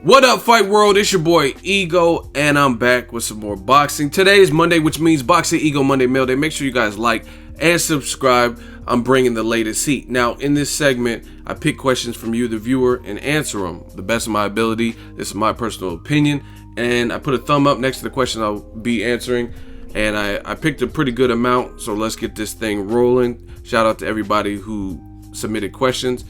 What up, Fight World? It's your boy Ego, and I'm back with some more boxing. Today is Monday, which means Boxingego Monday Mail Day. Make sure you guys like and subscribe. I'm bringing the latest heat. Now, in this segment, I pick questions from you, the viewer, and answer them the best of my ability. This is my personal opinion, and I put a thumb up next to the question I'll be answering, and I picked a pretty good amount, so let's get this thing rolling. Shout out to everybody who submitted questions.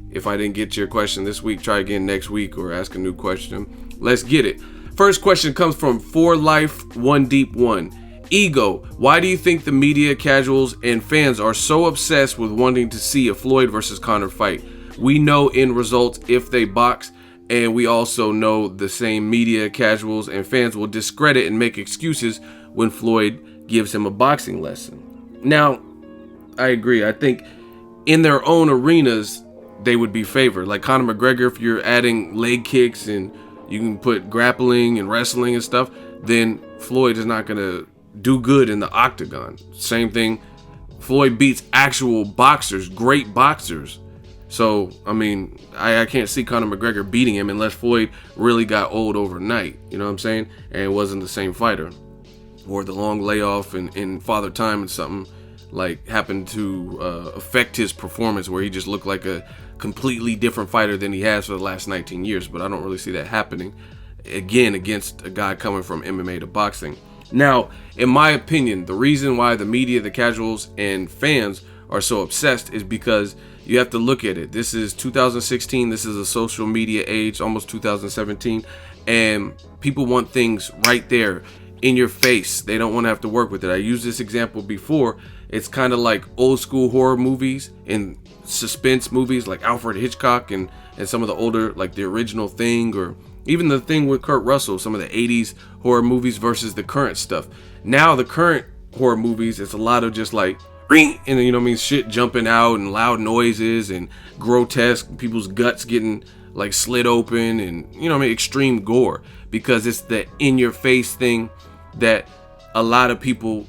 If I didn't get your question this week, try again next week or ask a new question. Let's get it. First question comes from 4Life1Deep1. Ego, why do you think the media, casuals, and fans are so obsessed with wanting to see a Floyd versus Conor fight? We know in results if they box, and we also know the same media, casuals, and fans will discredit and make excuses when Floyd gives him a boxing lesson. Now, I agree. I think in their own arenas, they would be favored. Like Conor McGregor, if you're adding leg kicks and you can put grappling and wrestling and stuff, then Floyd is not going to do good in the octagon. Same thing, Floyd beats actual boxers, great boxers. So, I mean, I can't see Conor McGregor beating him unless Floyd really got old overnight, you know what I'm saying? And wasn't the same fighter. Or the long layoff and Father Time and something like happened to affect his performance where he just looked like a completely different fighter than he has for the last 19 years. But I don't really see that happening again against a guy coming from MMA to boxing. Now, in my opinion, the reason why the media, the casuals, and fans are so obsessed is because you have to look at it. This is 2016. This is a social media age, almost 2017. And people want things right there in your face. They don't want to have to work with it. I used this example before. It's kind of like old school horror movies and suspense movies like Alfred Hitchcock and some of the older, like The Original Thing, or even the thing with Kurt Russell, some of the 80s horror movies versus the current stuff. Now the current horror movies, it's a lot of just like ring, and you know what I mean, shit jumping out and loud noises and grotesque, people's guts getting like slit open, and you know what I mean, extreme gore, because it's the in your face thing that a lot of people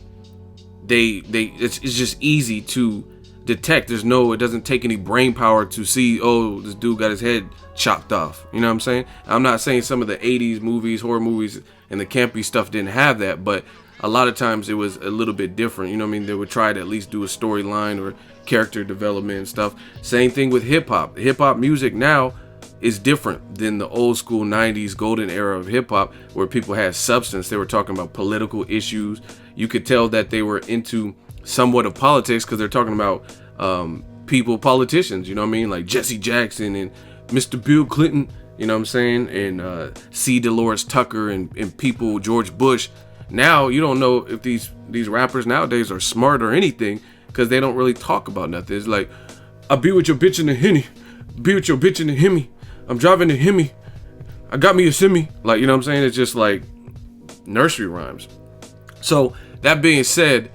it's just easy to detect. It doesn't take any brain power to see, oh, this dude got his head chopped off. You know what I'm saying? I'm not saying some of the 80s movies, horror movies, and the campy stuff didn't have that, but a lot of times it was a little bit different. You know what I mean? They would try to at least do a storyline or character development and stuff. Same thing with hip-hop. Hip-hop music now is different than the old school 90s golden era of hip-hop where people had substance. They were talking about political issues. You could tell that they were into somewhat of politics because they're talking about politicians, you know what I mean? Like Jesse Jackson and Mr. Bill Clinton, you know what I'm saying? And C. Dolores Tucker and people, George Bush. Now, you don't know if these rappers nowadays are smart or anything because they don't really talk about nothing. It's like, I be with your bitch in the Henny. Be with your bitch in the Hemi. I'm driving the Hemi. I got me a semi. Like, you know what I'm saying? It's just like nursery rhymes. So, that being said,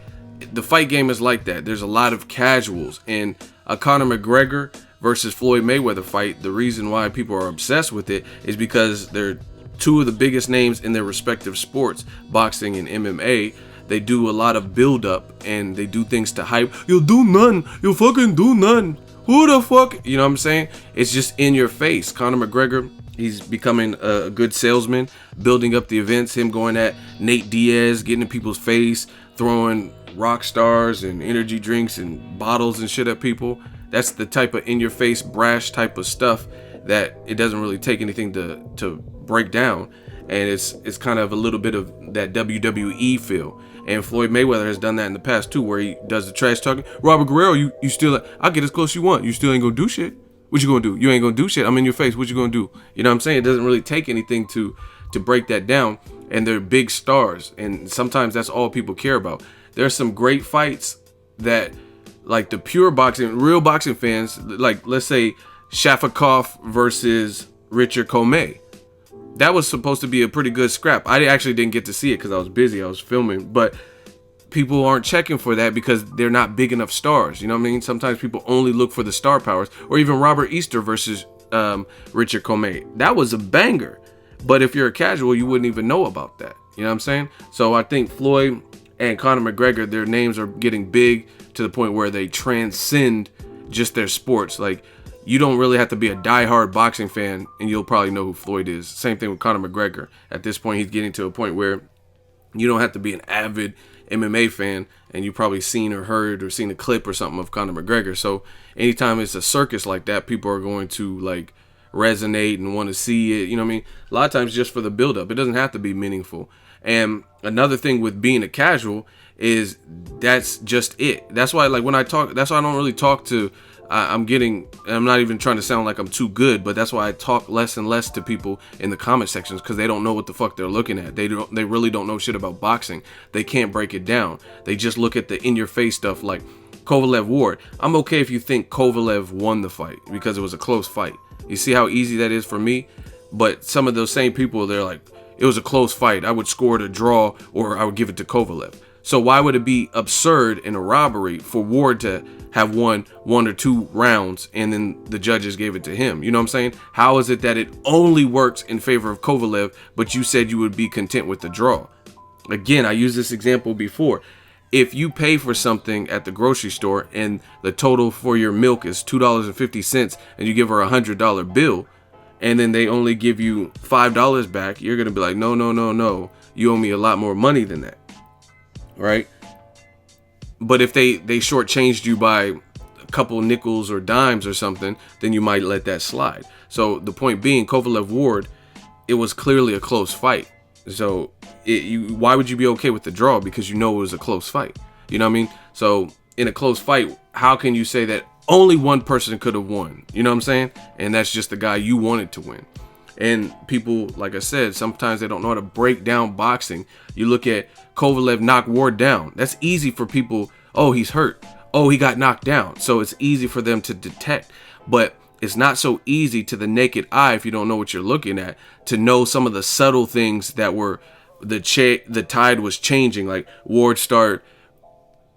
the fight game is like that. There's a lot of casuals, and a Conor McGregor versus Floyd Mayweather fight, the reason why people are obsessed with it is because they're two of the biggest names in their respective sports, boxing and MMA. They do a lot of build up and they do things to hype. You'll do none. You'll fucking do none. Who the fuck? You know what I'm saying? It's just in your face. Conor McGregor, he's becoming a good salesman, building up the events, him going at Nate Diaz, getting in people's face, throwing rock stars and energy drinks and bottles and shit at people. That's the type of in-your-face, brash type of stuff that it doesn't really take anything to break down. And it's kind of a little bit of that WWE feel. And Floyd Mayweather has done that in the past too, where he does the trash talking. Robert Guerrero, you still, I'll get as close as you want. You still ain't gonna do shit. What you gonna do? You ain't gonna do shit. I'm in your face. What you gonna do? You know what I'm saying? It doesn't really take anything to break that down. And they're big stars. And sometimes that's all people care about. There's some great fights that, like the pure boxing, real boxing fans, like let's say Shafikov versus Richard Comey. That was supposed to be a pretty good scrap. I actually didn't get to see it because I was busy. I was filming. But people aren't checking for that because they're not big enough stars. You know what I mean? Sometimes people only look for the star powers. Or even Robert Easter versus Richard Comey. That was a banger. But if you're a casual, you wouldn't even know about that. You know what I'm saying? So I think Floyd and Conor McGregor, their names are getting big to the point where they transcend just their sports. Like, you don't really have to be a diehard boxing fan and you'll probably know who Floyd is. Same thing with Conor McGregor. At this point, he's getting to a point where you don't have to be an avid MMA fan and you've probably seen or heard or seen a clip or something of Conor McGregor. So anytime it's a circus like that, people are going to like resonate and want to see it. You know what I mean? A lot of times just for the buildup. It doesn't have to be meaningful. And another thing with being a casual is that's just it. That's why, like, when I talk, that's why I don't really talk to, I'm not even trying to sound like I'm too good, but that's why I talk less and less to people in the comment sections, because they don't know what the fuck they're looking at. They really don't know shit about boxing. They can't break it down. They just look at the in-your-face stuff like Kovalev Ward. I'm okay if you think Kovalev won the fight because it was a close fight. You see how easy that is for me? But some of those same people, they're like, it was a close fight. I would score it a draw or I would give it to Kovalev. So why would it be absurd in a robbery for Ward to have won 1 or 2 rounds and then the judges gave it to him? You know what I'm saying? How is it that it only works in favor of Kovalev, but you said you would be content with the draw? Again, I used this example before. If you pay for something at the grocery store and the total for your milk is $2.50 and you give her $100 bill and then they only give you $5 back, you're going to be like, no, no, no, no. You owe me a lot more money than that. Right? But if they shortchanged you by a couple nickels or dimes or something, then you might let that slide. So the point being, Kovalev Ward, it was clearly a close fight. So why would you be okay with the draw? Because you know it was a close fight. You know what I mean? So in a close fight, how can you say that only one person could have won? You know what I'm saying? And that's just the guy you wanted to win. And people, like I said, sometimes they don't know how to break down boxing. You look at Kovalev knock Ward down. That's easy for people. Oh, he's hurt. Oh, he got knocked down. So it's easy for them to detect. But it's not so easy to the naked eye, if you don't know what you're looking at, to know some of the subtle things that were the tide was changing. Like Ward started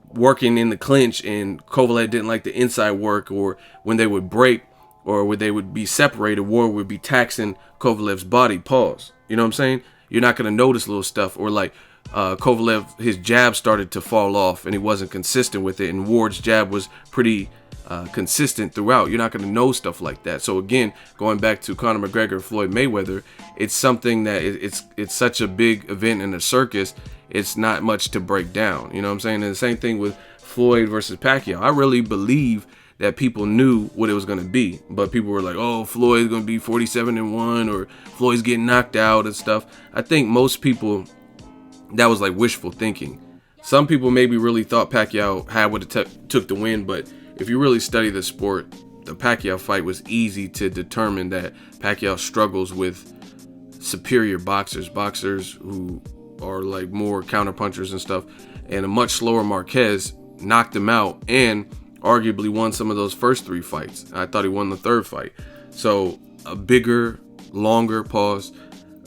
working in the clinch and Kovalev didn't like the inside work, or when they would break or when they would be separated, Ward would be taxing Kovalev's body. Pause. You know what I'm saying? You're not going to notice little stuff. Or like Kovalev, his jab started to fall off and he wasn't consistent with it, and Ward's jab was pretty consistent throughout. You're not going to know stuff like that. So again, going back to Conor McGregor, Floyd Mayweather, it's something that it's such a big event in a circus. It's not much to break down. You know what I'm saying? And the same thing with Floyd versus Pacquiao. I really believe that people knew what it was going to be, but people were like, oh, Floyd's going to be 47-1, or Floyd's getting knocked out and stuff. I think most people, that was like wishful thinking. Some people maybe really thought Pacquiao had what it took to win, but if you really study the sport, the Pacquiao fight was easy to determine that Pacquiao struggles with superior boxers who are like more counterpunchers and stuff, and a much slower Marquez knocked him out and arguably won some of those first 3 fights. I thought he won the 3rd fight. So a bigger, longer pause.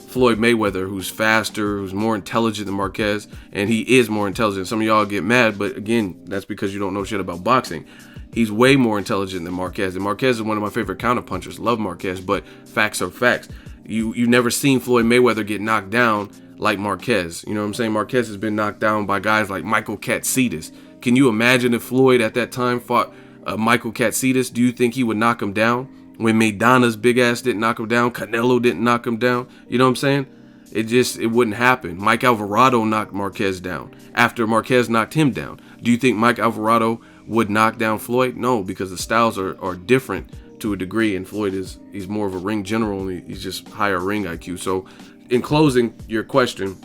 Floyd Mayweather, who's faster, who's more intelligent than Marquez, and he is more intelligent. Some of y'all get mad, but again, that's because you don't know shit about boxing. He's way more intelligent than Marquez, and Marquez is one of my favorite counterpunchers. Love Marquez, but facts are facts. You've never seen Floyd Mayweather get knocked down like Marquez. You know what I'm saying? Marquez has been knocked down by guys like Michael Katsidis. Can you imagine if Floyd at that time fought Michael Katsidis? Do you think he would knock him down? When Maidana's big ass didn't knock him down, Canelo didn't knock him down. You know what I'm saying? It wouldn't happen. Mike Alvarado knocked Marquez down after Marquez knocked him down. Do you think Mike Alvarado would knock down Floyd? No, because the styles are different to a degree, and Floyd he's more of a ring general, and he's just higher ring IQ. So in closing your question,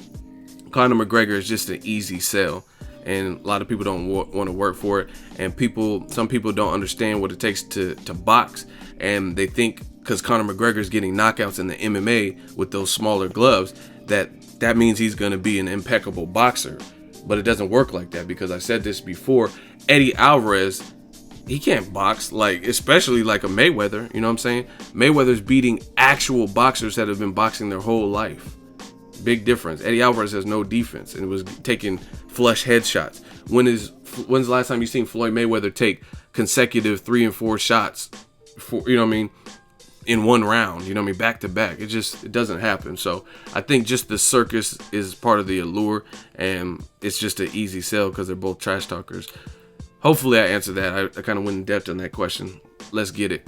Conor McGregor is just an easy sell. And a lot of people don't want to work for it, and some people don't understand what it takes to box, and they think because Conor McGregor is getting knockouts in the MMA with those smaller gloves that means he's going to be an impeccable boxer. But it doesn't work like that, because I said this before. Eddie Alvarez, he can't box, like, especially like a Mayweather. You know what I'm saying? Mayweather's beating actual boxers that have been boxing their whole life. Big difference. Eddie Alvarez has no defense and was taking flush headshots. When's the last time you seen Floyd Mayweather take consecutive 3 and 4 shots you know what I mean, in one round? You know what I mean, back to back. It doesn't happen. So I think just the circus is part of the allure, and it's just an easy sell because they're both trash talkers. Hopefully I answered that. I kind of went in depth on that question. Let's get it.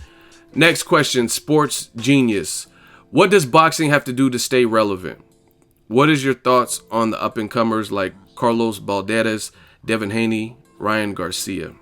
Next question, Sports Genius. What does boxing have to do to stay relevant? What is your thoughts on the up-and-comers like Carlos Balderas, Devin Haney, Ryan Garcia?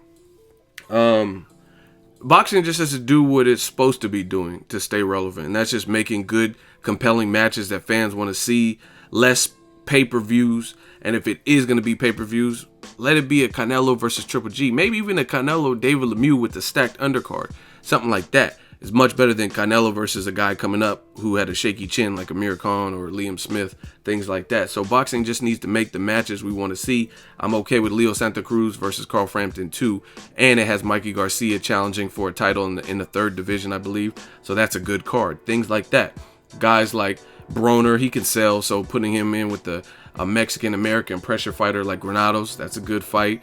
Boxing just has to do what it's supposed to be doing to stay relevant. And that's just making good, compelling matches that fans want to see, less pay-per-views. And if it is going to be pay-per-views, let it be a Canelo versus Triple G. Maybe even a Canelo David Lemieux with the stacked undercard. Something like that is much better than Canelo versus a guy coming up who had a shaky chin like Amir Khan or Liam Smith, things like that. So boxing just needs to make the matches we want to see. I'm okay with Leo Santa Cruz versus Carl Frampton too, and it has Mikey Garcia challenging for a title in the third division, I believe. So that's a good card. Things like that. Guys like Broner, he can sell, so putting him in with a Mexican-American pressure fighter like Granados, that's a good fight.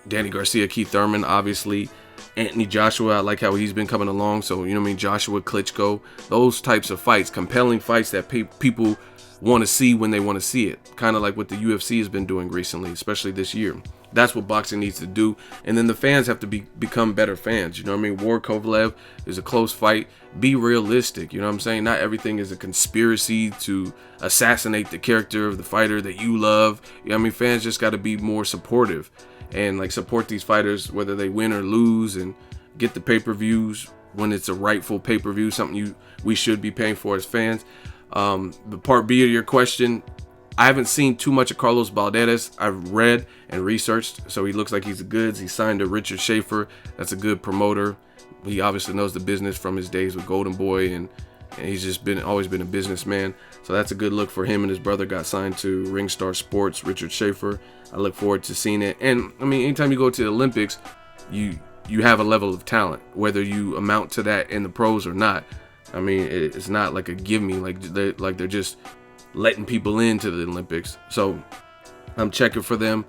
Danny Garcia, Keith Thurman, obviously. Anthony Joshua, I like how he's been coming along. So, you know what I mean? Joshua, Klitschko, those types of fights, compelling fights that people want to see when they want to see it. Kind of like what the UFC has been doing recently, especially this year. That's what boxing needs to do. And then the fans have to become better fans. You know what I mean? Ward Kovalev is a close fight. Be realistic. You know what I'm saying? Not everything is a conspiracy to assassinate the character of the fighter that you love. You know what I mean? Fans just got to be more supportive and like support these fighters whether they win or lose, and get the pay-per-views when it's a rightful pay-per-view, something we should be paying for as fans. The part B of your question, I haven't seen too much of Carlos Balderas. I've read and researched, so he looks like he's the goods. He signed to Richard Schaefer. That's a good promoter. He obviously knows the business from his days with Golden Boy, and he's just always been a businessman. So that's a good look for him, and his brother got signed to Ringstar Sports, Richard Schaefer. I look forward to seeing it. And I mean, anytime you go to the Olympics, you have a level of talent, whether you amount to that in the pros or not. I mean, it's not like a give me, like they're just letting people into the Olympics. So I'm checking for them.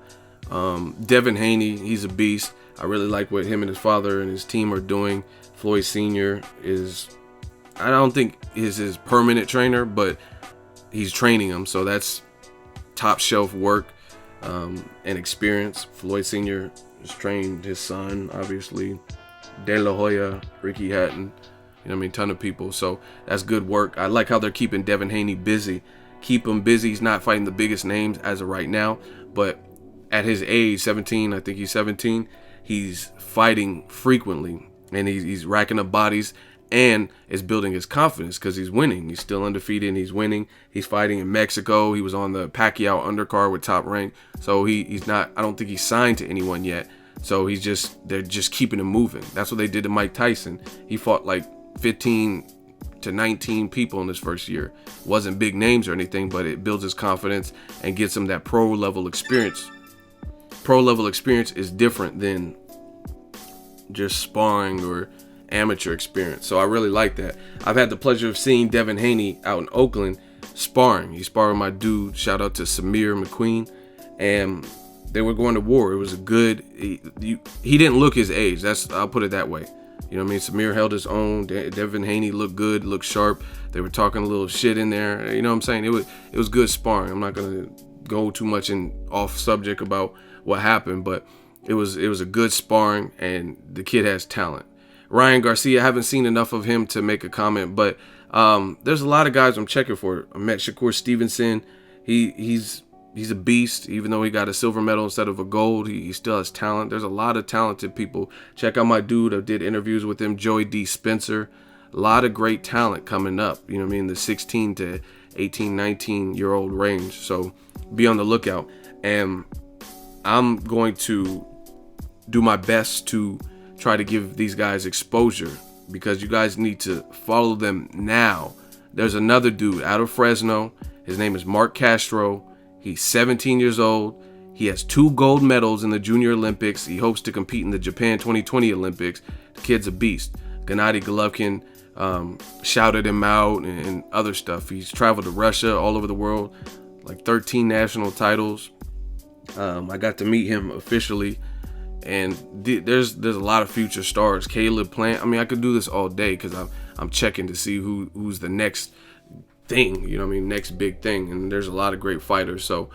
Devin Haney, he's a beast. I really like what him and his father and his team are doing. Floyd Sr. I don't think is his permanent trainer, but he's training him. So that's top shelf work and experience. Floyd Sr. has trained his son, obviously. De La Hoya, Ricky Hatton, you know what I mean, ton of people. So that's good work. I like how they're keeping Devin Haney busy. Keep him busy. He's not fighting the biggest names as of right now, but at his age, 17, I think he's 17, he's fighting frequently, and he's racking up bodies, and is building his confidence because he's winning. He's still undefeated and he's winning. He's fighting in Mexico. He was on the Pacquiao undercard with Top Rank. So he's not, I don't think he's signed to anyone yet. So they're just keeping him moving. That's what they did to Mike Tyson. He fought like 15 to 19 people in his first year. Wasn't big names or anything, but it builds his confidence and gets him that pro level experience. Pro level experience is different than just sparring or amateur experience. So I really like that. I've had the pleasure of seeing Devin Haney out in Oakland sparring. He sparred with my dude, shout out to Samir McQueen, and they were going to war. It was a good, he didn't look his age. I'll put it that way. You know what I mean? Samir held his own. Devin Haney looked good, looked sharp. They were talking a little shit in there. You know what I'm saying? It was good sparring. I'm not gonna go too much off subject about what happened, but it was a good sparring, and the kid has talent. Ryan Garcia, I haven't seen enough of him to make a comment, but there's a lot of guys I'm checking for. I met Shakur Stevenson. He's a beast. Even though he got a silver medal instead of a gold, he still has talent. There's a lot of talented people. Check out my dude. I did interviews with him, Joey D. Spencer. A lot of great talent coming up. You know what I mean? The 16 to 18, 19-year-old range. So be on the lookout. And I'm going to do my best to try to give these guys exposure, because you guys need to follow them now. There's another dude out of Fresno. His name is Mark Castro. He's 17 years old. He has 2 gold medals in the Junior Olympics. He hopes to compete in the Japan 2020 Olympics. The kid's a beast. Gennady Golovkin shouted him out and other stuff. He's traveled to Russia, all over the world, like 13 national titles. I got to meet him officially. And there's a lot of future stars. Caleb Plant. I mean, I could do this all day because I'm checking to see who's the next thing. You know what I mean? Next big thing. And there's a lot of great fighters. So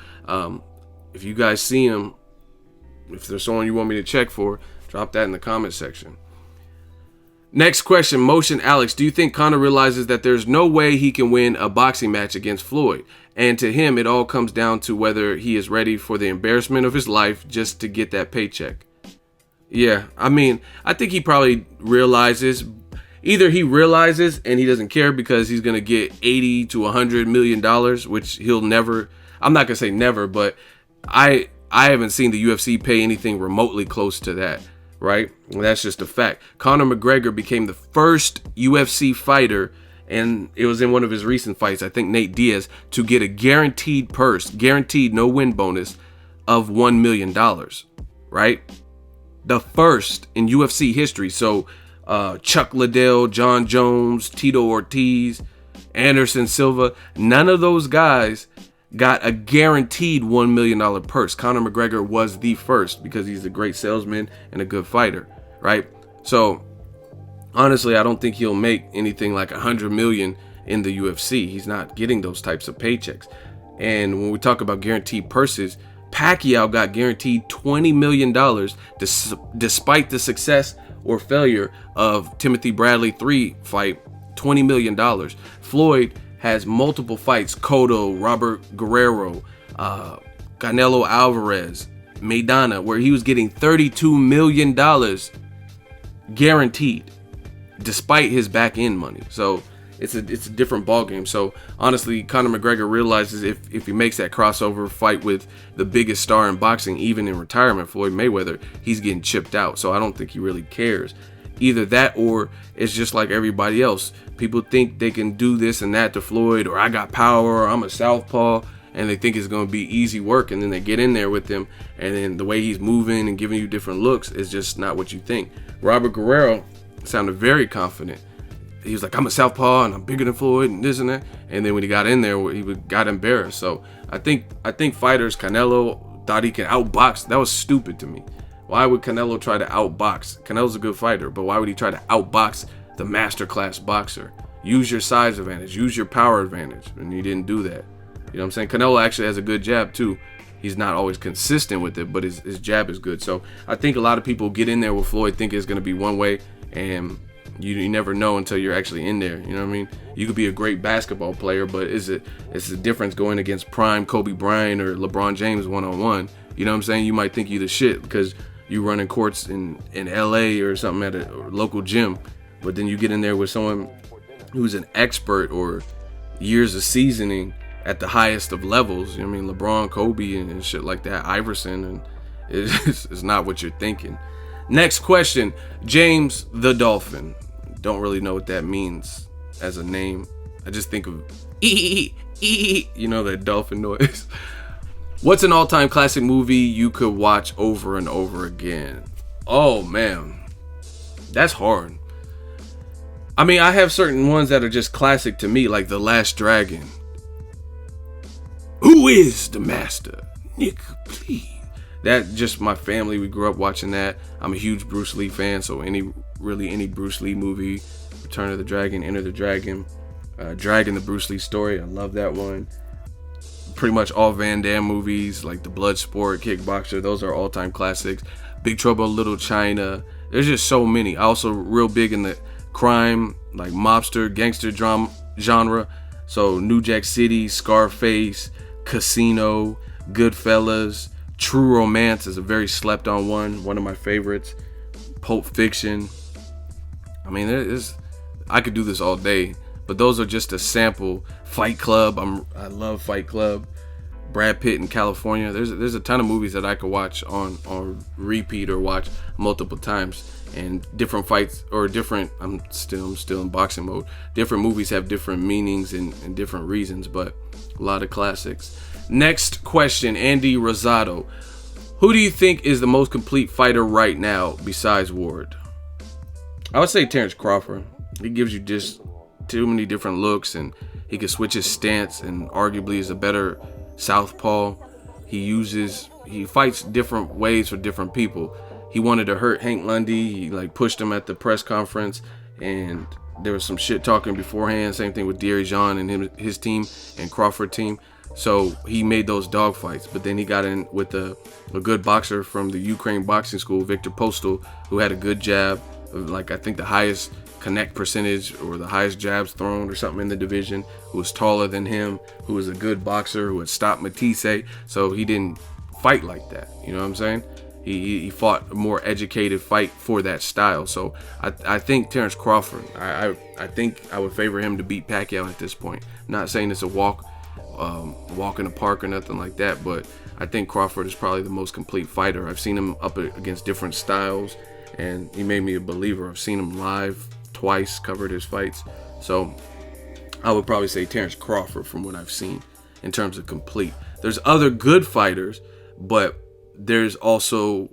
if you guys see them, if there's someone you want me to check for, drop that in the comment section. Next question, Motion Alex. Do you think Conor realizes that there's no way he can win a boxing match against Floyd? And to him, it all comes down to whether he is ready for the embarrassment of his life just to get that paycheck. Yeah, I mean, I think he probably realizes, either he realizes and he doesn't care because he's going to get 80 to $100 million, which he'll never, I'm not going to say never, but I haven't seen the UFC pay anything remotely close to that. Right? That's just a fact. Conor McGregor became the first UFC fighter, and it was in one of his recent fights, I think Nate Diaz, to get a guaranteed purse, guaranteed no win bonus of $1 million. Right? The first in UFC history. So Chuck Liddell, John Jones, Tito Ortiz, Anderson Silva, none of those guys got a guaranteed $1 million purse. Conor McGregor was the first because he's a great salesman and a good fighter, right? So honestly, I don't think he'll make anything like $100 million in the UFC. He's not getting those types of paychecks. And when we talk about guaranteed purses, Pacquiao got guaranteed $20 million despite the success or failure of Timothy Bradley 3 fight, $20 million. Floyd has multiple fights, Cotto, Robert Guerrero, Canelo Alvarez, Maidana, where he was getting $32 million guaranteed, despite his back end money. So it's a different ballgame. So honestly, Conor McGregor realizes if he makes that crossover fight with the biggest star in boxing, even in retirement, Floyd Mayweather, he's getting chipped out. So I don't think he really cares. Either that or it's just like everybody else. People think they can do this and that to Floyd, or I got power, or I'm a southpaw, and they think it's going to be easy work, and then they get in there with him, and then the way he's moving and giving you different looks is just not what you think. Robert Guerrero sounded very confident. He was like, I'm a southpaw and I'm bigger than Floyd and this and that. And then when he got in there, he got embarrassed. So I think fighters, Canelo thought he could outbox. That was stupid to me. Why would Canelo try to outbox? Canelo's a good fighter, but why would he try to outbox the masterclass boxer? Use your size advantage, use your power advantage, and he didn't do that. You know what I'm saying? Canelo actually has a good jab too. He's not always consistent with it, but his jab is good. So I think a lot of people get in there with Floyd thinking it's going to be one way, and you never know until you're actually in there. You know what I mean? You could be a great basketball player, but it's a difference going against prime Kobe Bryant or LeBron James one-on-one. You know what I'm saying? You might think you the shit because you running courts in LA or something at a local gym, but then you get in there with someone who's an expert or years of seasoning at the highest of levels. You know what I mean? LeBron, Kobe, and shit like that, Iverson, and it's not what you're thinking. Next question, James the Dolphin. Don't really know what that means as a name. I just think of you know, that dolphin noise. What's an all-time classic movie you could watch over and over again? Oh man, that's hard. I mean, I have certain ones that are just classic to me, like The Last Dragon. Who is the master? Nick, please. That just my family, we grew up watching that. I'm a huge Bruce Lee fan, so any Bruce Lee movie, Return of the Dragon, Enter the Dragon, Dragon, the Bruce Lee story, I love that one. Pretty much all Van Damme movies, like The Bloodsport, Kickboxer, those are all-time classics. Big Trouble in Little China. There's just so many. I also real big in the crime, like mobster, gangster drama genre. So New Jack City, Scarface, Casino, Goodfellas. True Romance is a very slept on one of my favorites. Pulp Fiction. I mean, I could do this all day, but those are just a sample. Fight Club, I love Fight Club. Brad Pitt in California. There's a ton of movies that I could watch on repeat or watch multiple times. And different fights or different, I'm still in boxing mode. Different movies have different meanings and different reasons, but a lot of classics. Next question, Andy Rosado. Who do you think is the most complete fighter right now besides Ward? I would say Terrence Crawford. He gives you just too many different looks, and he can switch his stance, and arguably is a better southpaw. He fights different ways for different people. He wanted to hurt Hank Lundy. He pushed him at the press conference, and there was some shit talking beforehand. Same thing with Deary Jean and his team and Crawford team. So he made those dog fights, but then he got in with a good boxer from the Ukraine boxing school, Victor Postal, who had a good jab, like I think the highest connect percentage or the highest jabs thrown or something in the division, who was taller than him, who was a good boxer, who had stopped Matisse. So he didn't fight like that. You know what I'm saying? He fought a more educated fight for that style. So I think Terrence Crawford, I think I would favor him to beat Pacquiao at this point. Not saying it's a walk in the park or nothing like that, but I think Crawford is probably the most complete fighter. I've seen him up against different styles, and he made me a believer. I've seen him live twice, covered his fights. So I would probably say Terrence Crawford from what I've seen in terms of complete. There's other good fighters, but there's also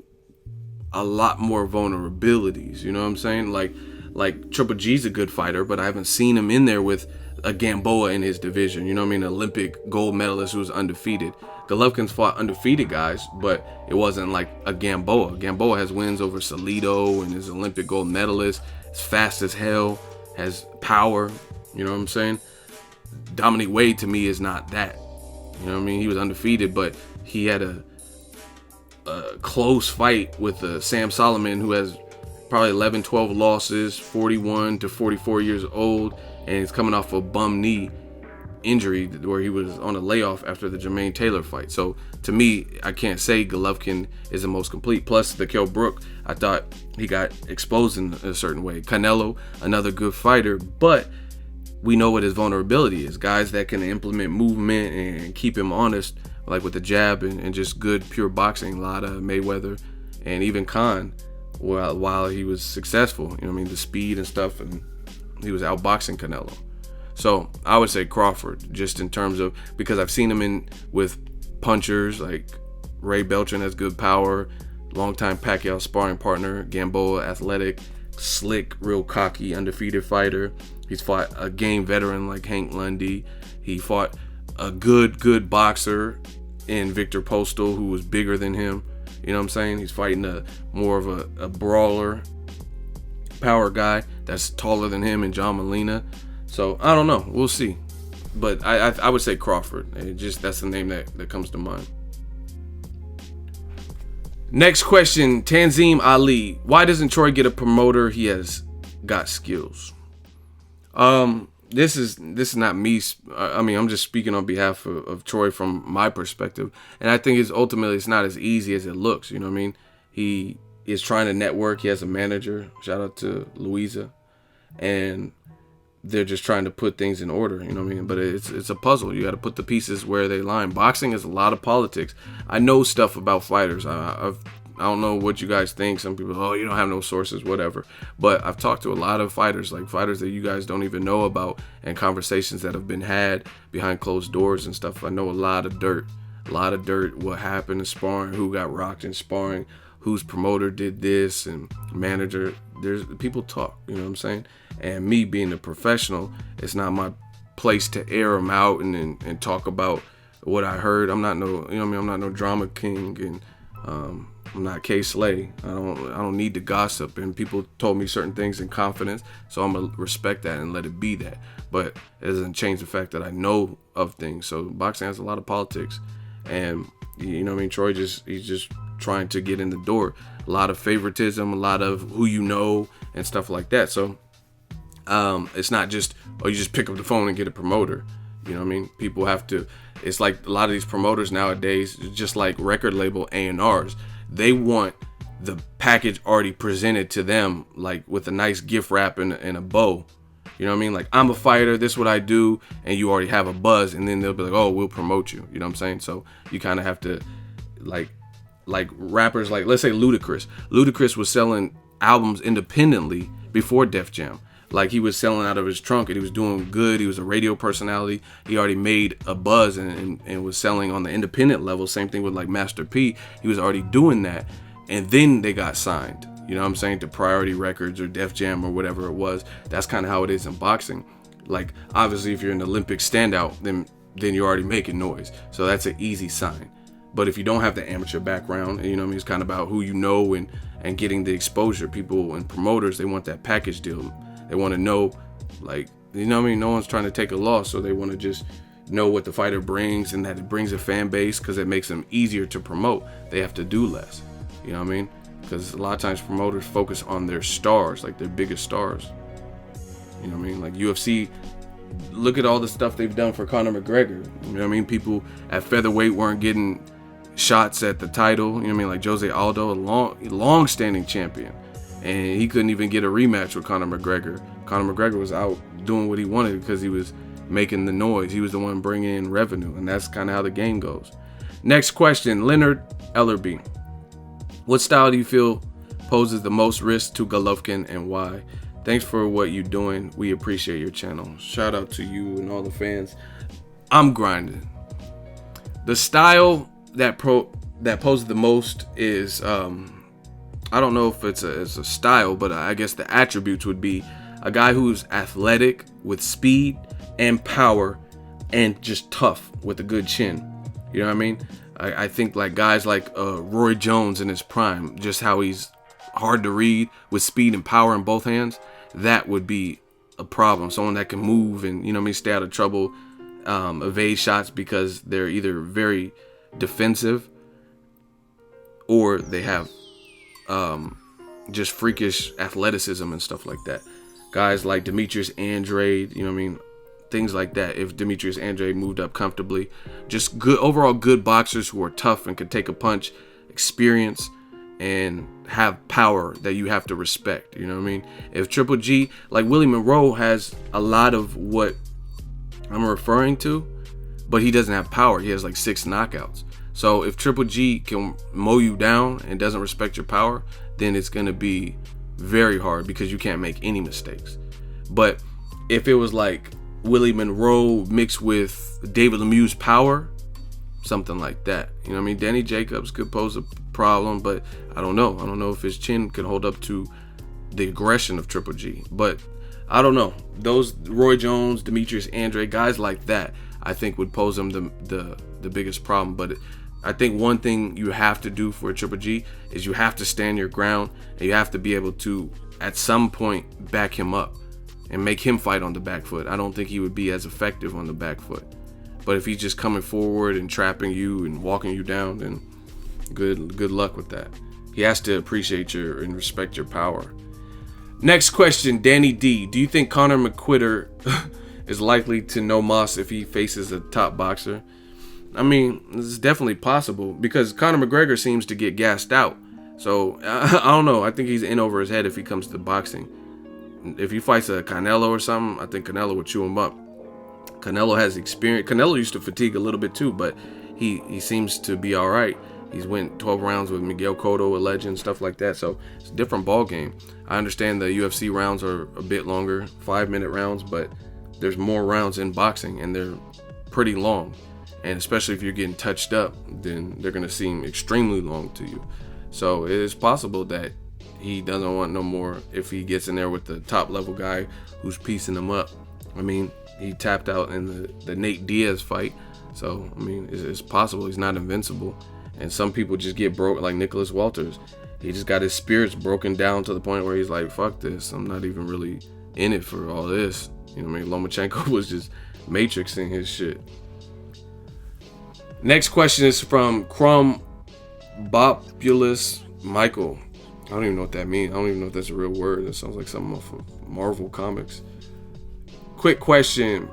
a lot more vulnerabilities, you know what I'm saying? Like Triple G's a good fighter, but I haven't seen him in there with a Gamboa in his division, you know what I mean? An Olympic gold medalist who was undefeated. Golovkin's fought undefeated guys, but it wasn't like a Gamboa. Gamboa has wins over Salido and is Olympic gold medalist. It's fast as hell, has power, you know what I'm saying? Dominic Wade to me is not that. You know what I mean? He was undefeated, but he had a close fight with Sam Solomon, who has probably 11, 12 losses, 41 to 44 years old, and he's coming off a bum knee injury where he was on a layoff after the Jermaine Taylor fight. So to me, I can't say Golovkin is the most complete. Plus the Kell Brook, I thought he got exposed in a certain way. Canelo, another good fighter, but we know what his vulnerability is. Guys that can implement movement and keep him honest, like with the jab and just good pure boxing. LARA, Mayweather, and even Khan, while he was successful, you know what I mean, the speed and stuff, and he was outboxing Canelo. So I would say Crawford, just in terms of, because I've seen him in with punchers like Ray Beltran has good power, longtime Pacquiao sparring partner, Gamboa athletic, slick, real cocky, undefeated fighter. He's fought a game veteran like Hank Lundy. He fought a good boxer in Victor Postal, who was bigger than him. You know what I'm saying? He's fighting more of a brawler, power guy that's taller than him, and John Molina. So I don't know. We'll see. But I would say Crawford. That's the name that comes to mind. Next question, Tanzim Ali. Why doesn't Troy get a promoter? He has got skills. This is not me. I mean, I'm just speaking on behalf of Troy from my perspective. And I think ultimately it's not as easy as it looks. You know what I mean? He is trying to network. He has a manager. Shout out to Louisa. And they're just trying to put things in order, you know what I mean? But it's a puzzle. You got to put the pieces where they line. Boxing is a lot of politics. I know stuff about fighters. I don't know what you guys think. Some people, oh, you don't have no sources, whatever. But I've talked to a lot of fighters, like fighters that you guys don't even know about, and conversations that have been had behind closed doors and stuff. I know a lot of dirt, what happened in sparring, who got rocked in sparring, whose promoter did this, and manager. There's people talk, you know what I'm saying? And me being a professional, it's not my place to air them out and talk about what I heard. I'm not no, you know what I mean? I'm not no drama king, and I'm not K Slay. I don't need to gossip. And people told me certain things in confidence, so I'm gonna respect that and let it be that. But it doesn't change the fact that I know of things. So boxing has a lot of politics, and you know what I mean? Troy he's just trying to get in the door. A lot of favoritism, a lot of who you know, and stuff like that. So it's not just, oh, you just pick up the phone and get a promoter. You know what I mean? People have to, it's like a lot of these promoters nowadays, just like record label A&Rs, they want the package already presented to them, like with a nice gift wrap and a bow. You know what I mean? Like, I'm a fighter, this is what I do, and you already have a buzz, and then they'll be like, oh, we'll promote you. You know what I'm saying? So you kind of have to, like rappers, like let's say Ludacris. Ludacris was selling albums independently before Def Jam. Like, he was selling out of his trunk, and he was doing good. He was a radio personality. He already made a buzz and was selling on the independent level. Same thing with like Master P. He was already doing that, and then they got signed. You know what I'm saying? To Priority Records or Def Jam or whatever it was. That's kind of how it is in boxing. Like, obviously, if you're an Olympic standout, then you're already making noise. So that's an easy sign. But if you don't have the amateur background, you know what I mean, it's kind of about who you know and getting the exposure. People and promoters, they want that package deal. They want to know, like, you know what I mean? No one's trying to take a loss, so they want to just know what the fighter brings and that it brings a fan base because it makes them easier to promote. They have to do less. You know what I mean? because a lot of times promoters focus on their stars, like their biggest stars. You know what I mean? Like UFC, look at all the stuff they've done for Conor McGregor. You know what I mean? People at featherweight weren't getting shots at the title. You know what I mean? Like Jose Aldo, a long-standing champion, and he couldn't even get a rematch with Conor McGregor. Conor McGregor was out doing what he wanted because he was making the noise. He was the one bringing in revenue, and that's kind of how the game goes. Next question, Leonard Ellerby. What style do you feel poses the most risk to Golovkin, and why? Thanks for what you're doing. We appreciate your channel. Shout out to you and all the fans. I'm grinding. The style that poses the most is, I don't know if it's a style, but I guess the attributes would be a guy who's athletic with speed and power and just tough with a good chin. You know what I mean? I think like guys like Roy Jones in his prime, just how he's hard to read with speed and power in both hands, that would be a problem. Someone that can move and, you know what I mean, stay out of trouble, evade shots because they're either very defensive or they have just freakish athleticism and stuff like that. Guys like Demetrius Andrade, you know what I mean, things like that. If Demetrius Andrade moved up comfortably, just good overall good boxers who are tough and can take a punch, experience, and have power that you have to respect. You know what I mean? If Triple G, like Willie Monroe, has a lot of what I'm referring to, but he doesn't have power. He has like 6 knockouts. So if Triple G can mow you down and doesn't respect your power, then it's going to be very hard because you can't make any mistakes. But if it was like Willie Monroe mixed with David Lemieux's power, something like that. You know what I mean? Danny Jacobs could pose a problem, but I don't know. I don't know if his chin could hold up to the aggression of Triple G. But I don't know. Those Roy Jones, Demetrius Andrade, guys like that, I think would pose him the biggest problem. But I think one thing you have to do for Triple G is you have to stand your ground, and you have to be able to, at some point, back him up and make him fight on the back foot. I don't think he would be as effective on the back foot. But if he's just coming forward and trapping you and walking you down, then good luck with that. He has to appreciate your and respect your power. Next question, Danny D. Do you think Conor McGregor is likely to no mas if he faces a top boxer? I mean, it's definitely possible because Conor McGregor seems to get gassed out. So I don't know. I think he's in over his head if he comes to boxing. If he fights a Canelo or something, I think Canelo would chew him up. Canelo has experience. Canelo used to fatigue a little bit too, but he seems to be all right. He's went 12 rounds with Miguel Cotto, a legend, stuff like that. So it's a different ball game. I understand the UFC rounds are a bit longer, 5-minute rounds, but there's more rounds in boxing and they're pretty long. And especially if you're getting touched up, then they're going to seem extremely long to you. So it is possible that he doesn't want no more if he gets in there with the top level guy who's piecing him up. I mean, he tapped out in the Nate Diaz fight. So, I mean, it's possible. He's not invincible. And some people just get broke, like Nicholas Walters. He just got his spirits broken down to the point where he's like, fuck this. I'm not even really in it for all this. You know what I mean? Lomachenko was just matrixing his shit. Next question is from Crum Bopulus Michael. I don't even know what that means. I don't even know if that's a real word. That sounds like something off of Marvel Comics. Quick question.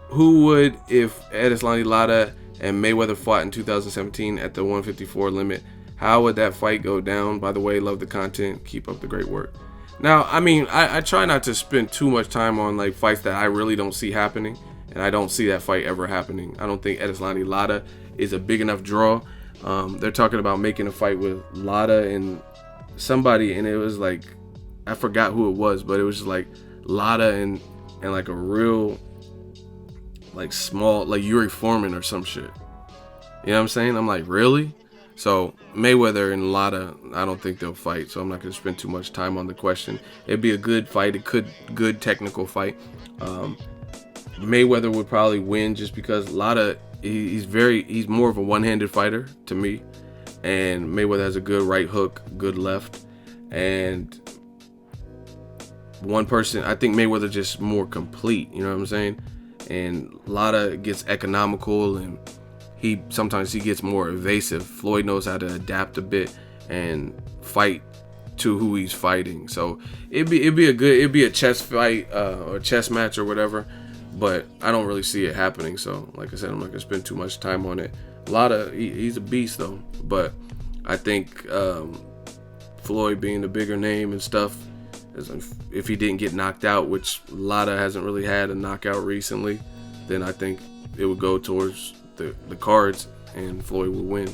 Who would, if ERISLANDY LARA and Mayweather fought in 2017 at the 154 limit, how would that fight go down? By the way, love the content. Keep up the great work. Now, I mean, I try not to spend too much time on like fights that I really don't see happening. And I don't see that fight ever happening. I don't think ERISLANDY LARA is a big enough draw. They're talking about making a fight with Lara and somebody, and it was like, I forgot who it was, but it was just like Lara and like a real like small, like Yuri Foreman or some shit. You know what I'm saying? I'm like, really? So Mayweather and Lara, I don't think they'll fight, so I'm not gonna spend too much time on the question. It'd be a good fight, good technical fight. Mayweather would probably win just because Lara, he's more of a one-handed fighter to me, and Mayweather has a good right hook, good left, and one person, I think Mayweather just more complete, you know what I'm saying? And Lara gets economical, and sometimes he gets more evasive. Floyd knows how to adapt a bit, and fight to who he's fighting. So it'd be a chess fight or a chess match or whatever, but I don't really see it happening. So like I said, I'm not gonna spend too much time on it. He's a beast though, but I think Floyd being the bigger name and stuff, if he didn't get knocked out, which LARA hasn't really had a knockout recently, then I think it would go towards the cards and Floyd will win.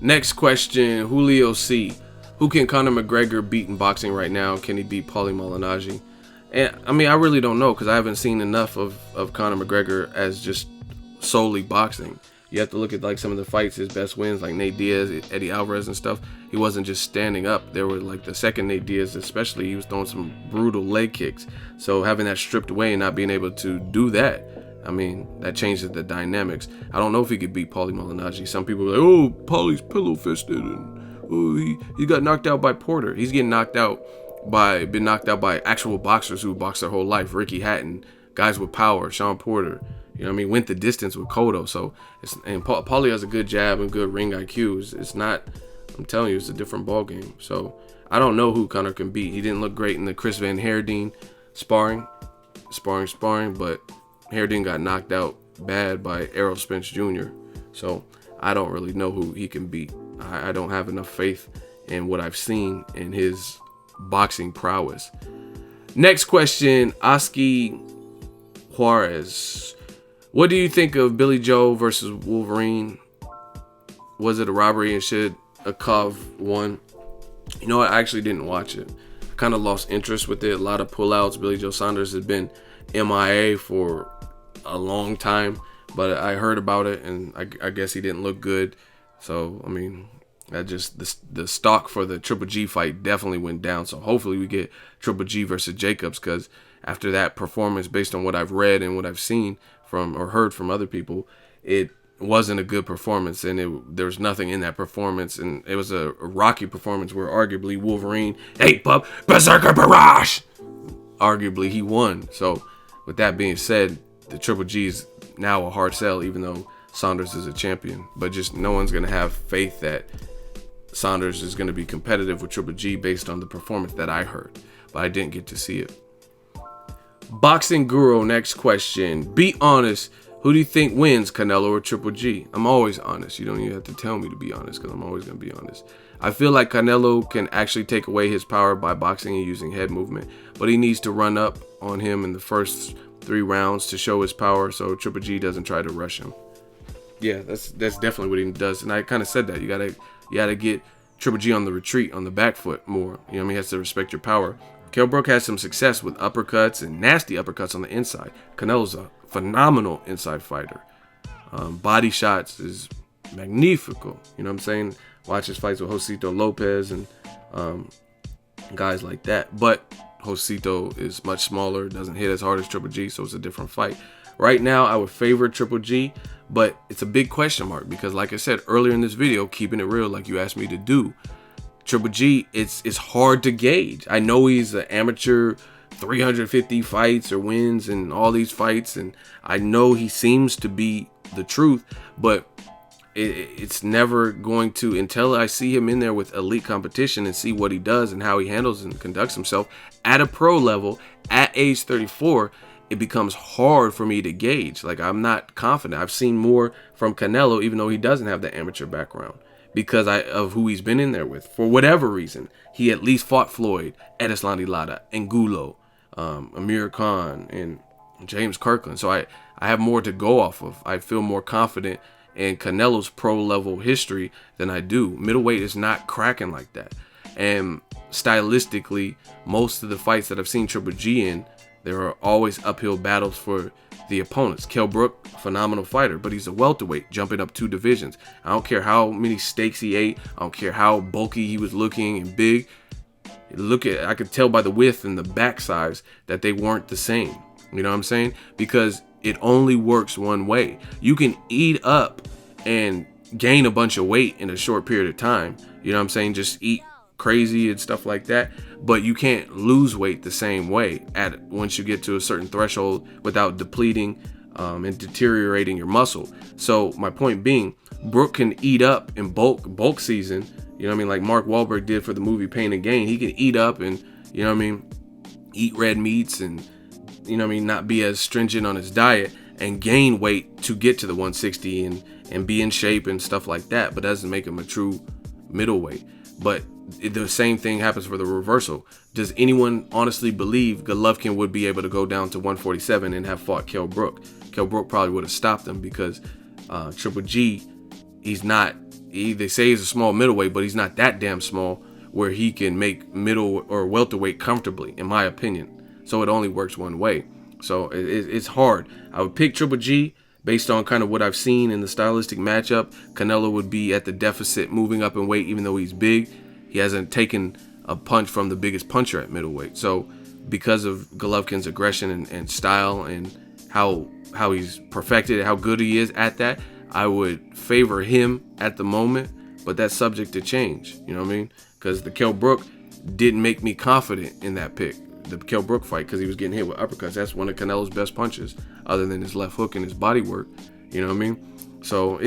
Next question, Julio C. Who can Conor McGregor beat in boxing right now? Can he beat Paulie Malignaggi? And I mean, I really don't know, because I haven't seen enough of Conor McGregor as just solely boxing. You have to look at like some of the fights, his best wins, like Nate Diaz, Eddie Alvarez and stuff. He wasn't just standing up. There were like the second Nate Diaz especially, he was throwing some brutal leg kicks. So having that stripped away and not being able to do that, I mean, that changes the dynamics. I don't know if he could beat Paulie Malignaggi. Some people are like, oh, Paulie's pillow fisted, and oh, he got knocked out by Porter. He's getting been knocked out by actual boxers who boxed their whole life. Ricky Hatton, guys with power, Shawn Porter. You know what I mean? Went the distance with Cotto. So, Paulie has a good jab and good ring IQ. It's not, I'm telling you, it's a different ball game. So, I don't know who Conor can beat. He didn't look great in the Chris Van Heerden sparring, but Heerden got knocked out bad by Errol Spence Jr. So, I don't really know who he can beat. I don't have enough faith in what I've seen in his boxing prowess. Next question, Oski Juarez. What do you think of Billy Joe versus Wolverine? Was it a robbery and should Akov won? You know what? I actually didn't watch it. I kind of lost interest with it. A lot of pullouts. Billy Joe Saunders has been MIA for a long time, but I heard about it and I guess he didn't look good. So, I mean, that just the stock for the Triple G fight definitely went down. So hopefully we get Triple G versus Jacobs, because after that performance, based on what I've read and what I've seen from or heard from other people, it wasn't a good performance, and there was nothing in that performance, and it was a rocky performance where arguably Wolverine, hey pup, Berserker Barrage, arguably he won. So with that being said, the Triple G is now a hard sell, even though Saunders is a champion. But just no one's gonna have faith that Saunders is gonna be competitive with Triple G based on the performance that I heard, but I didn't get to see it. Boxing Guru, next question. Be honest. Who do you think wins, Canelo or Triple G? I'm always honest. You don't even have to tell me to be honest, because I'm always going to be honest. I feel like Canelo can actually take away his power by boxing and using head movement, but he needs to run up on him in the first 3 rounds to show his power so Triple G doesn't try to rush him. Yeah, that's definitely what he does. And I kind of said that. You gotta get Triple G on the retreat, on the back foot more. You know what I mean? He has to respect your power. Kell Brook has some success with uppercuts and nasty uppercuts on the inside. Canelo's a phenomenal inside fighter. Body shots is magnifico. You know what I'm saying? Watch his fights with Josito Lopez and guys like that. But Josito is much smaller, doesn't hit as hard as Triple G, so it's a different fight. Right now, I would favor Triple G, but it's a big question mark because, like I said earlier in this video, keeping it real like you asked me to do, Triple G, it's hard to gauge. I know he's an amateur, 350 fights or wins and all these fights, and I know he seems to be the truth, but it's never going to, until I see him in there with elite competition and see what he does and how he handles and conducts himself at a pro level at age 34, it becomes hard for me to gauge. Like, I'm not confident. I've seen more from Canelo, even though he doesn't have the amateur background, because of who he's been in there with. For whatever reason, he at least fought Floyd, ERISLANDY Lara, Angulo, Amir Khan, and James Kirkland. So I have more to go off of. I feel more confident in Canelo's pro-level history than I do. Middleweight is not cracking like that. And stylistically, most of the fights that I've seen Triple G in, there are always uphill battles for the opponents. Kell Brook, phenomenal fighter, but he's a welterweight, jumping up 2 divisions. I don't care how many steaks he ate. I don't care how bulky he was looking and big. I could tell by the width and the back size that they weren't the same. You know what I'm saying? Because it only works one way. You can eat up and gain a bunch of weight in a short period of time. You know what I'm saying? Just eat crazy and stuff like that, but you can't lose weight the same way once you get to a certain threshold without depleting and deteriorating your muscle. So my point being, Brook can eat up in bulk season, you know what I mean, like Mark Wahlberg did for the movie Pain and Gain. He can eat up and, you know what I mean, eat red meats and, you know what I mean, not be as stringent on his diet and gain weight to get to the 160 and be in shape and stuff like that, but that doesn't make him a true middleweight. But the same thing happens for the reversal. Does anyone honestly believe Golovkin would be able to go down to 147 and have fought Kell Brook? Kell Brook probably would have stopped him because Triple G, they say he's a small middleweight, but he's not that damn small where he can make middle or welterweight comfortably, in my opinion. So it only works one way. So it's hard. I would pick Triple G based on kind of what I've seen in the stylistic matchup. Canelo would be at the deficit moving up in weight, even though he's big. He hasn't taken a punch from the biggest puncher at middleweight. So because of Golovkin's aggression and style and how he's perfected it, how good he is at that, I would favor him at the moment, but that's subject to change. You know what I mean? Because the Kell Brook didn't make me confident in that pick, the Kell Brook fight, because he was getting hit with uppercuts. That's one of Canelo's best punches, other than his left hook and his body work. You know what I mean? So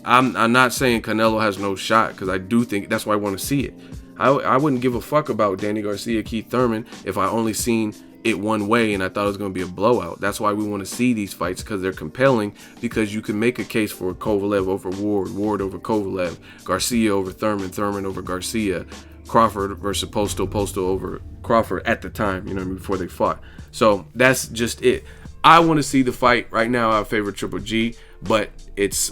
I'm not saying Canelo has no shot, because I do think that's why I want to see it. I wouldn't give a fuck about Danny Garcia, Keith Thurman, if I only seen it one way and I thought it was going to be a blowout. That's why we want to see these fights, because they're compelling, because you can make a case for Kovalev over Ward over Kovalev, Garcia over Thurman over Garcia, Crawford versus Postal over Crawford at the time, you know, before they fought. So that's just it. I want to see the fight. Right now I favor Triple G, but it's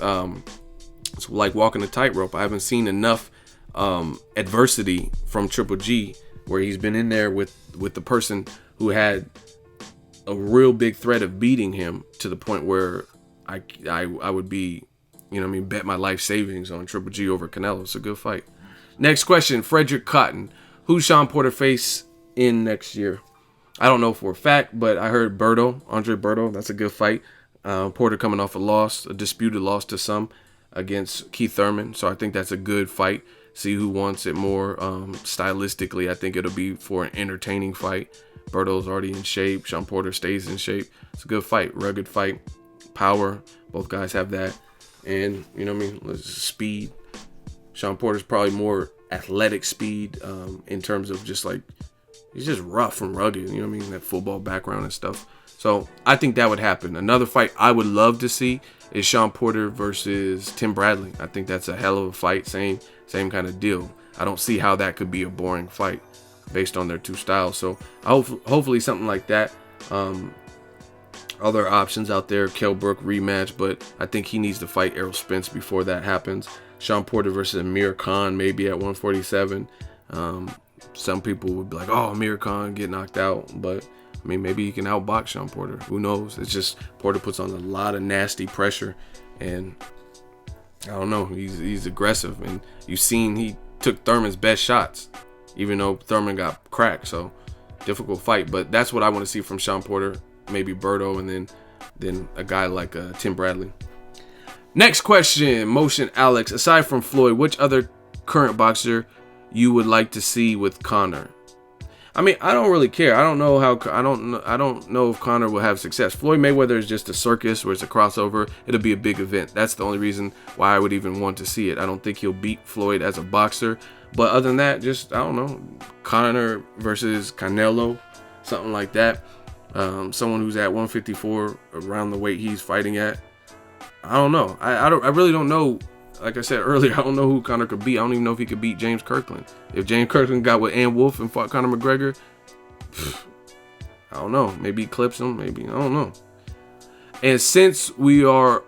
like walking a tightrope. I haven't seen enough adversity from Triple G where he's been in there with the person who had a real big threat of beating him, to the point where I would be, you know what I mean, bet my life savings on Triple G over Canelo. It's a good fight. Next question, Frederick Cotton. Who's Shawn Porter face in next year? I don't know for a fact, but I heard Andre Berto. That's a good fight. Porter coming off a disputed loss to some against Keith Thurman. So I think that's a good fight. See who wants it more. Stylistically, I think it'll be for an entertaining fight. Berto's already in shape. Shawn Porter stays in shape. It's a good fight. Rugged fight. Power. Both guys have that. And, you know what I mean? Speed. Shawn Porter's probably more athletic speed in terms of just like, he's just rough and rugged. You know what I mean? That football background and stuff. So I think that would happen. Another fight I would love to see is Shawn Porter versus Tim Bradley. I think that's a hell of a fight. Same kind of deal. I don't see how that could be a boring fight based on their two styles. So hopefully something like that. Other options out there, Kell Brook rematch, but I think he needs to fight Errol Spence before that happens. Shawn Porter versus Amir Khan maybe at 147. Some people would be like, oh, Amir Khan get knocked out, but I mean, maybe he can outbox Shawn Porter. Who knows? It's just Porter puts on a lot of nasty pressure, and I don't know. He's aggressive, and you've seen he took Thurman's best shots, even though Thurman got cracked. So difficult fight, but that's what I want to see from Shawn Porter. Maybe Berto, and then a guy like Tim Bradley. Next question, Motion Alex. Aside from Floyd, which other current boxer you would like to see with Conor? I mean, I don't really care. I don't know if Conor will have success. Floyd Mayweather is just a circus where it's a crossover. It'll be a big event. That's the only reason why I would even want to see it. I don't think he'll beat Floyd as a boxer. But other than that, just, I don't know, Conor versus Canelo, something like that. Someone who's at 154, around the weight he's fighting at. I don't know. I really don't know. Like I said earlier, I don't know who Conor could beat. I don't even know if he could beat James Kirkland. If James Kirkland got with Ann Wolfe and fought Conor McGregor, I don't know. Maybe he clips him. Maybe. I don't know. And since we are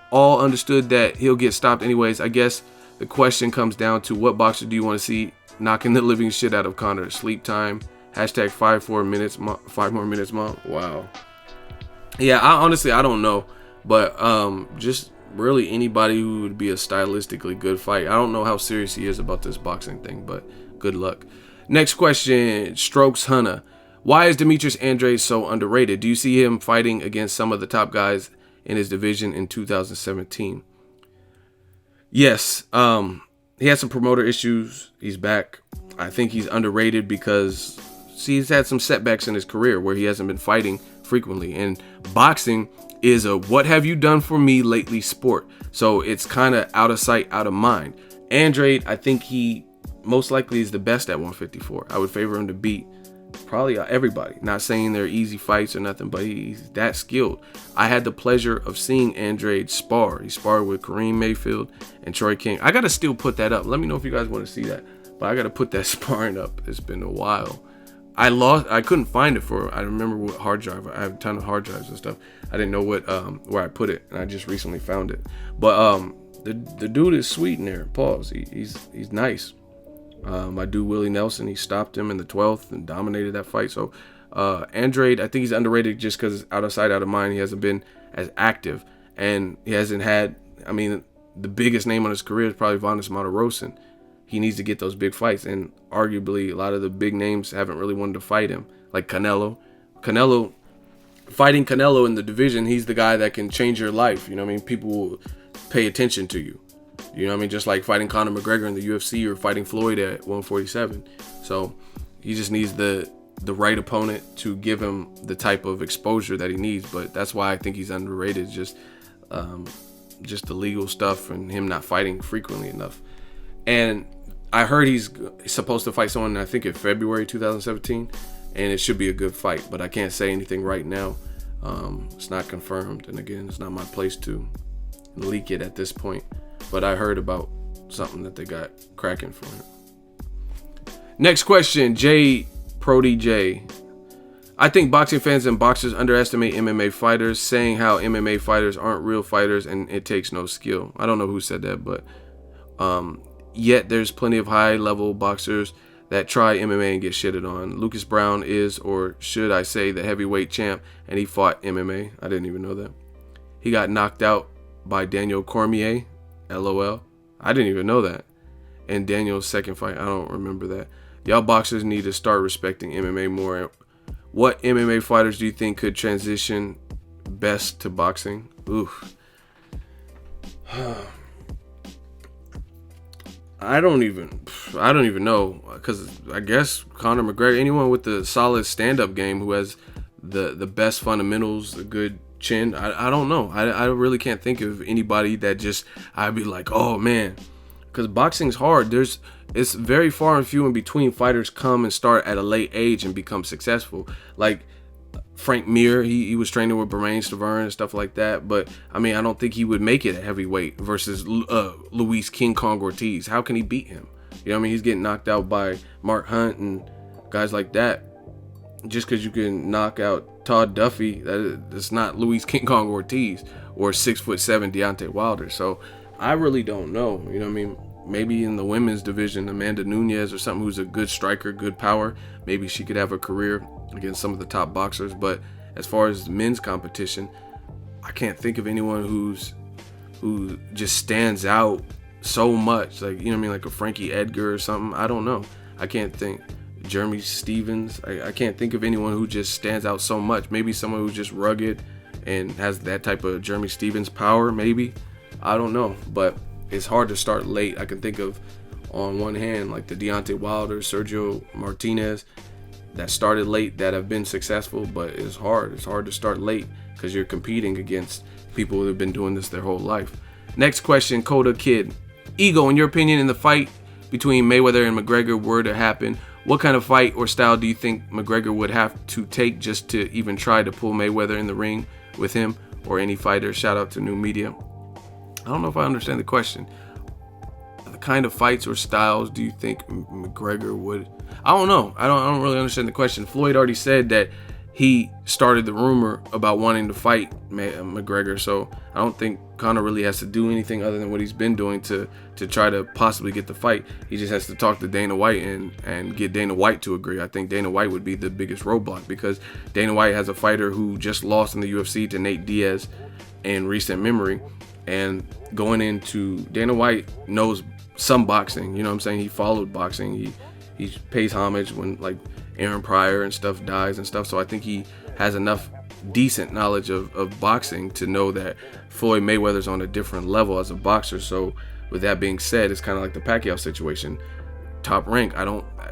all understood that he'll get stopped anyways, I guess the question comes down to, what boxer do you want to see knocking the living shit out of Conor? Sleep time. Hashtag 5 more minutes, mom. Wow. Yeah, I don't know. But just really anybody who would be a stylistically good fight. I don't know how serious he is about this boxing thing, but good luck. Next question, Strokes Hunter. Why is Demetrius Andrade so underrated? Do you see him fighting against some of the top guys in his division in 2017? Yes. He had some promoter issues. He's back. I think he's underrated because he's had some setbacks in his career where he hasn't been fighting frequently. And boxing is a what have you done for me lately sport. So it's kind of out of sight, out of mind. Andrade, I think he most likely is the best at 154. I would favor him to beat probably everybody. Not saying they're easy fights or nothing, but he's that skilled. I had the pleasure of seeing Andrade spar. He sparred with Kareem Mayfield and Troy King. I gotta still put that up. Let me know if you guys want to see that. But I gotta put that sparring up. It's been a while. I couldn't find it I remember what hard drive. I have a ton of hard drives and stuff. I didn't know what where I put it, and I just recently found it. But the dude is sweet in there. Pause. He's nice. My dude Willie Nelson, he stopped him in the 12th and dominated that fight. So Andrade, I think he's underrated just because out of sight, out of mind. He hasn't been as active, and he hasn't had. I mean, the biggest name on his career is probably Vanes Martirosyan. He needs to get those big fights, and arguably a lot of the big names haven't really wanted to fight him, like Canelo. Fighting Canelo in the division, he's the guy that can change your life. You know what I mean? People will pay attention to you. You know what I mean? Just like fighting Conor McGregor in the UFC or fighting Floyd at 147. So he just needs the right opponent to give him the type of exposure that he needs. But that's why I think he's underrated. Just the legal stuff and him not fighting frequently enough. And I heard he's supposed to fight someone, I think, in February 2017, and it should be a good fight. But I can't say anything right now. It's not confirmed, and again, it's not my place to leak it at this point. But I heard about something that they got cracking for him. Next question, J Prody J. I think boxing fans and boxers underestimate MMA fighters, saying how MMA fighters aren't real fighters and it takes no skill. I don't know who said that, but yet there's plenty of high-level boxers that try MMA and get shitted on. Lucas Brown is, or should I say, the heavyweight champ, and he fought MMA. I didn't even know that. He got knocked out by Daniel Cormier. LOL. I didn't even know that. And Daniel's second fight, I don't remember that. Y'all boxers need to start respecting MMA more. What MMA fighters do you think could transition best to boxing? Oof. I don't even know, because I guess Conor McGregor, anyone with the solid stand-up game who has the best fundamentals, a good chin. I don't know. I really can't think of anybody that just I'd be like, oh man, because boxing's hard. It's very far and few in between fighters come and start at a late age and become successful. Like Frank Mir, he was training with Bermane Stiverne and stuff like that. But I mean, I don't think he would make it at heavyweight versus Luis King Kong Ortiz. How can he beat him? You know what I mean? He's getting knocked out by Mark Hunt and guys like that. Just because you can knock out Todd Duffy, that's not Luis King Kong Ortiz or 6'7" Deontay Wilder. So I really don't know. You know what I mean? Maybe in the women's division, Amanda Nunes or something, who's a good striker, good power. Maybe she could have a career against some of the top boxers. But as far as men's competition, I can't think of anyone who just stands out so much. Like, you know what I mean? Like a Frankie Edgar or something. I don't know. I can't think. Jeremy Stevens. I can't think of anyone who just stands out so much. Maybe someone who's just rugged and has that type of Jeremy Stevens power, maybe. I don't know. But it's hard to start late. I can think of, on one hand, like the Deontay Wilder, Sergio Martinez, that started late, that have been successful, but it's hard. It's hard to start late because you're competing against people who have been doing this their whole life. Next question, Coda Kid. Ego, in your opinion, in the fight between Mayweather and McGregor were to happen, what kind of fight or style do you think McGregor would have to take just to even try to pull Mayweather in the ring with him or any fighter? Shout out to New Media. I don't know if I understand the question. The kind of fights or styles do you think McGregor would? I don't know. I don't really understand the question. Floyd already said that he started the rumor about wanting to fight McGregor, so I don't think Conor really has to do anything other than what he's been doing to try to possibly get the fight. He just has to talk to Dana White and get Dana White to agree. I think Dana White would be the biggest roadblock because Dana White has a fighter who just lost in the UFC to Nate Diaz in recent memory, and going into Dana White knows some boxing. You know what I'm saying? He followed boxing. He pays homage when like Aaron Pryor and stuff dies and stuff. So I think he has enough decent knowledge of boxing to know that Floyd Mayweather's on a different level as a boxer. So with that being said, it's kind of like the Pacquiao situation. Top rank,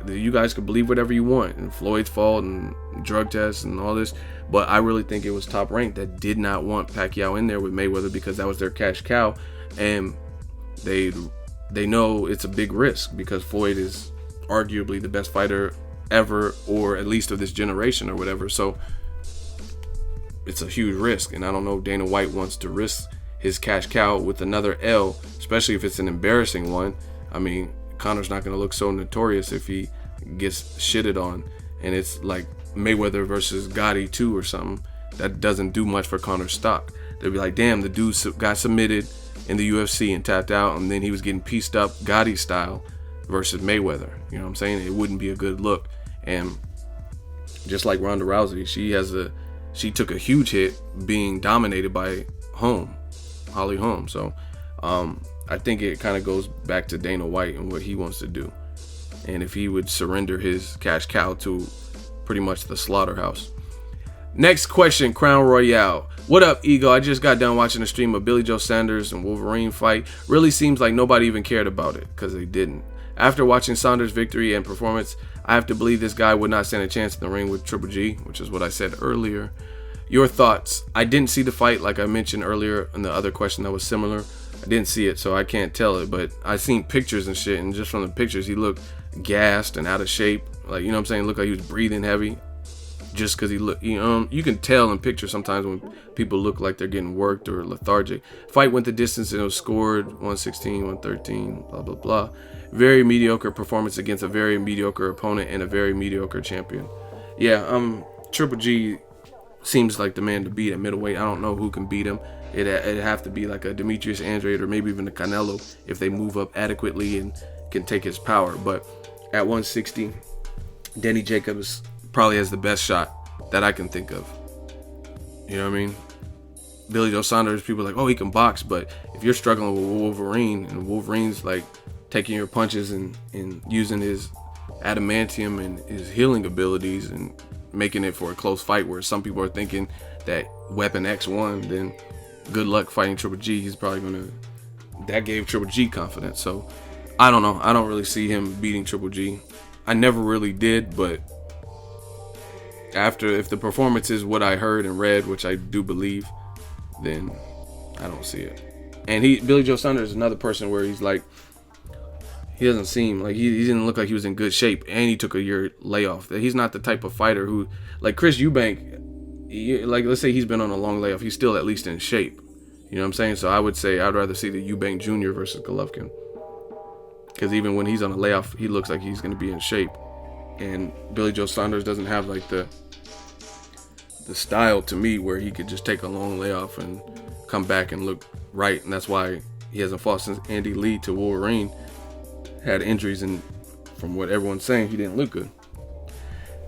you guys could believe whatever you want, and Floyd's fault and drug tests and all this, but I really think it was Top Rank that did not want Pacquiao in there with Mayweather because that was their cash cow, and they know it's a big risk because Floyd is arguably the best fighter ever, or at least of this generation or whatever. So it's a huge risk, and I don't know if Dana White wants to risk his cash cow with another L, especially if it's an embarrassing one. I mean, Conor's not going to look so notorious if he gets shitted on, and it's like Mayweather versus Gotti 2 or something. That doesn't do much for Conor's stock. They'll be like, damn, the dude got submitted in the UFC and tapped out, and then he was getting pieced up Gotti style versus Mayweather. You know what I'm saying? It wouldn't be a good look. And just like Ronda Rousey, she took a huge hit being dominated by Holly Holm. So I think it kind of goes back to Dana White and what he wants to do, and if he would surrender his cash cow to pretty much the slaughterhouse. Next question, Crown Royale. What up, Ego? I just got done watching a stream of Billy Joe Saunders and Wolverine fight. Really seems like nobody even cared about it, because they didn't. After watching Saunders' victory and performance, I have to believe this guy would not stand a chance in the ring with Triple G, which is what I said earlier. Your thoughts? I didn't see the fight, like I mentioned earlier in the other question that was similar. I didn't see it, so I can't tell it, but I seen pictures and shit, and just from the pictures, he looked gassed and out of shape. Like, you know what I'm saying? Looked like he was breathing heavy, just because he looked, you can tell in pictures sometimes when people look like they're getting worked or lethargic. Fight went the distance and it was scored 116, 113, blah, blah, blah. Very mediocre performance against a very mediocre opponent and a very mediocre champion. Yeah, Triple G seems like the man to beat at middleweight. I don't know who can beat him. It'd have to be like a Demetrius Andrade or maybe even a Canelo if they move up adequately and can take his power. But at 160, Danny Jacobs probably has the best shot that I can think of. You know what I mean? Billy Joe Saunders, people are like, oh, he can box, but if you're struggling with Wolverine, and Wolverine's like taking your punches and using his adamantium and his healing abilities and making it for a close fight where some people are thinking that Weapon X won, then good luck fighting Triple G. He's probably gonna, that gave Triple G confidence. So I don't know. I don't really see him beating Triple G. I never really did, but if the performance is what I heard and read, which I do believe, then I don't see it. And Billy Joe Saunders is another person where he's like, he doesn't seem like he didn't look like he was in good shape, and he took a year layoff. He's not the type of fighter who, like Chris Eubank, like let's say he's been on a long layoff, he's still at least in shape. You know what I'm saying? So I would say I'd rather see the Eubank Jr. versus Golovkin, because even when he's on a layoff, he looks like he's going to be in shape. And Billy Joe Saunders doesn't have like the style to me where he could just take a long layoff and come back and look right. And that's why he hasn't fought since Andy Lee to Wolverine had injuries, and from what everyone's saying, he didn't look good.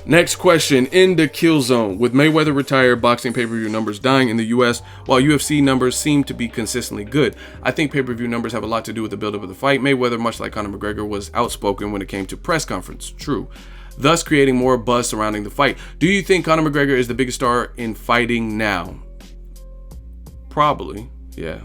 Next question, in the kill zone. With Mayweather retired, boxing pay-per-view numbers dying in the US, while UFC numbers seem to be consistently good. I think pay-per-view numbers have a lot to do with the build-up of the fight. Mayweather, much like Conor McGregor, was outspoken when it came to press conference. True. Thus creating more buzz surrounding the fight. Do you think Conor McGregor is the biggest star in fighting now? Probably, yeah.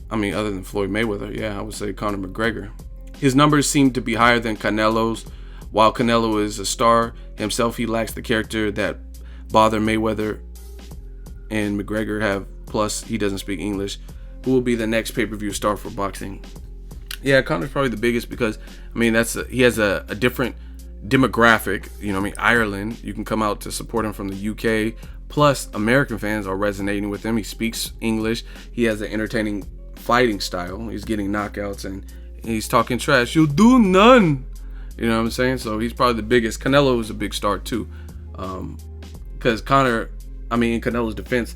I mean, other than Floyd Mayweather, yeah, I would say Conor McGregor. His numbers seem to be higher than Canelo's. While Canelo is a star himself, he lacks the character that bother Mayweather and McGregor have. Plus, he doesn't speak English. Who will be the next pay-per-view star for boxing? Yeah, Conor's probably the biggest because, I mean, he has a different demographic. You know what I mean? Ireland, you can come out to support him from the UK. Plus, American fans are resonating with him. He speaks English. He has an entertaining fighting style. He's getting knockouts and he's talking trash. You'll do none. You know what I'm saying? So he's probably the biggest. Canelo is a big star too. Because Conor, I mean, in Canelo's defense,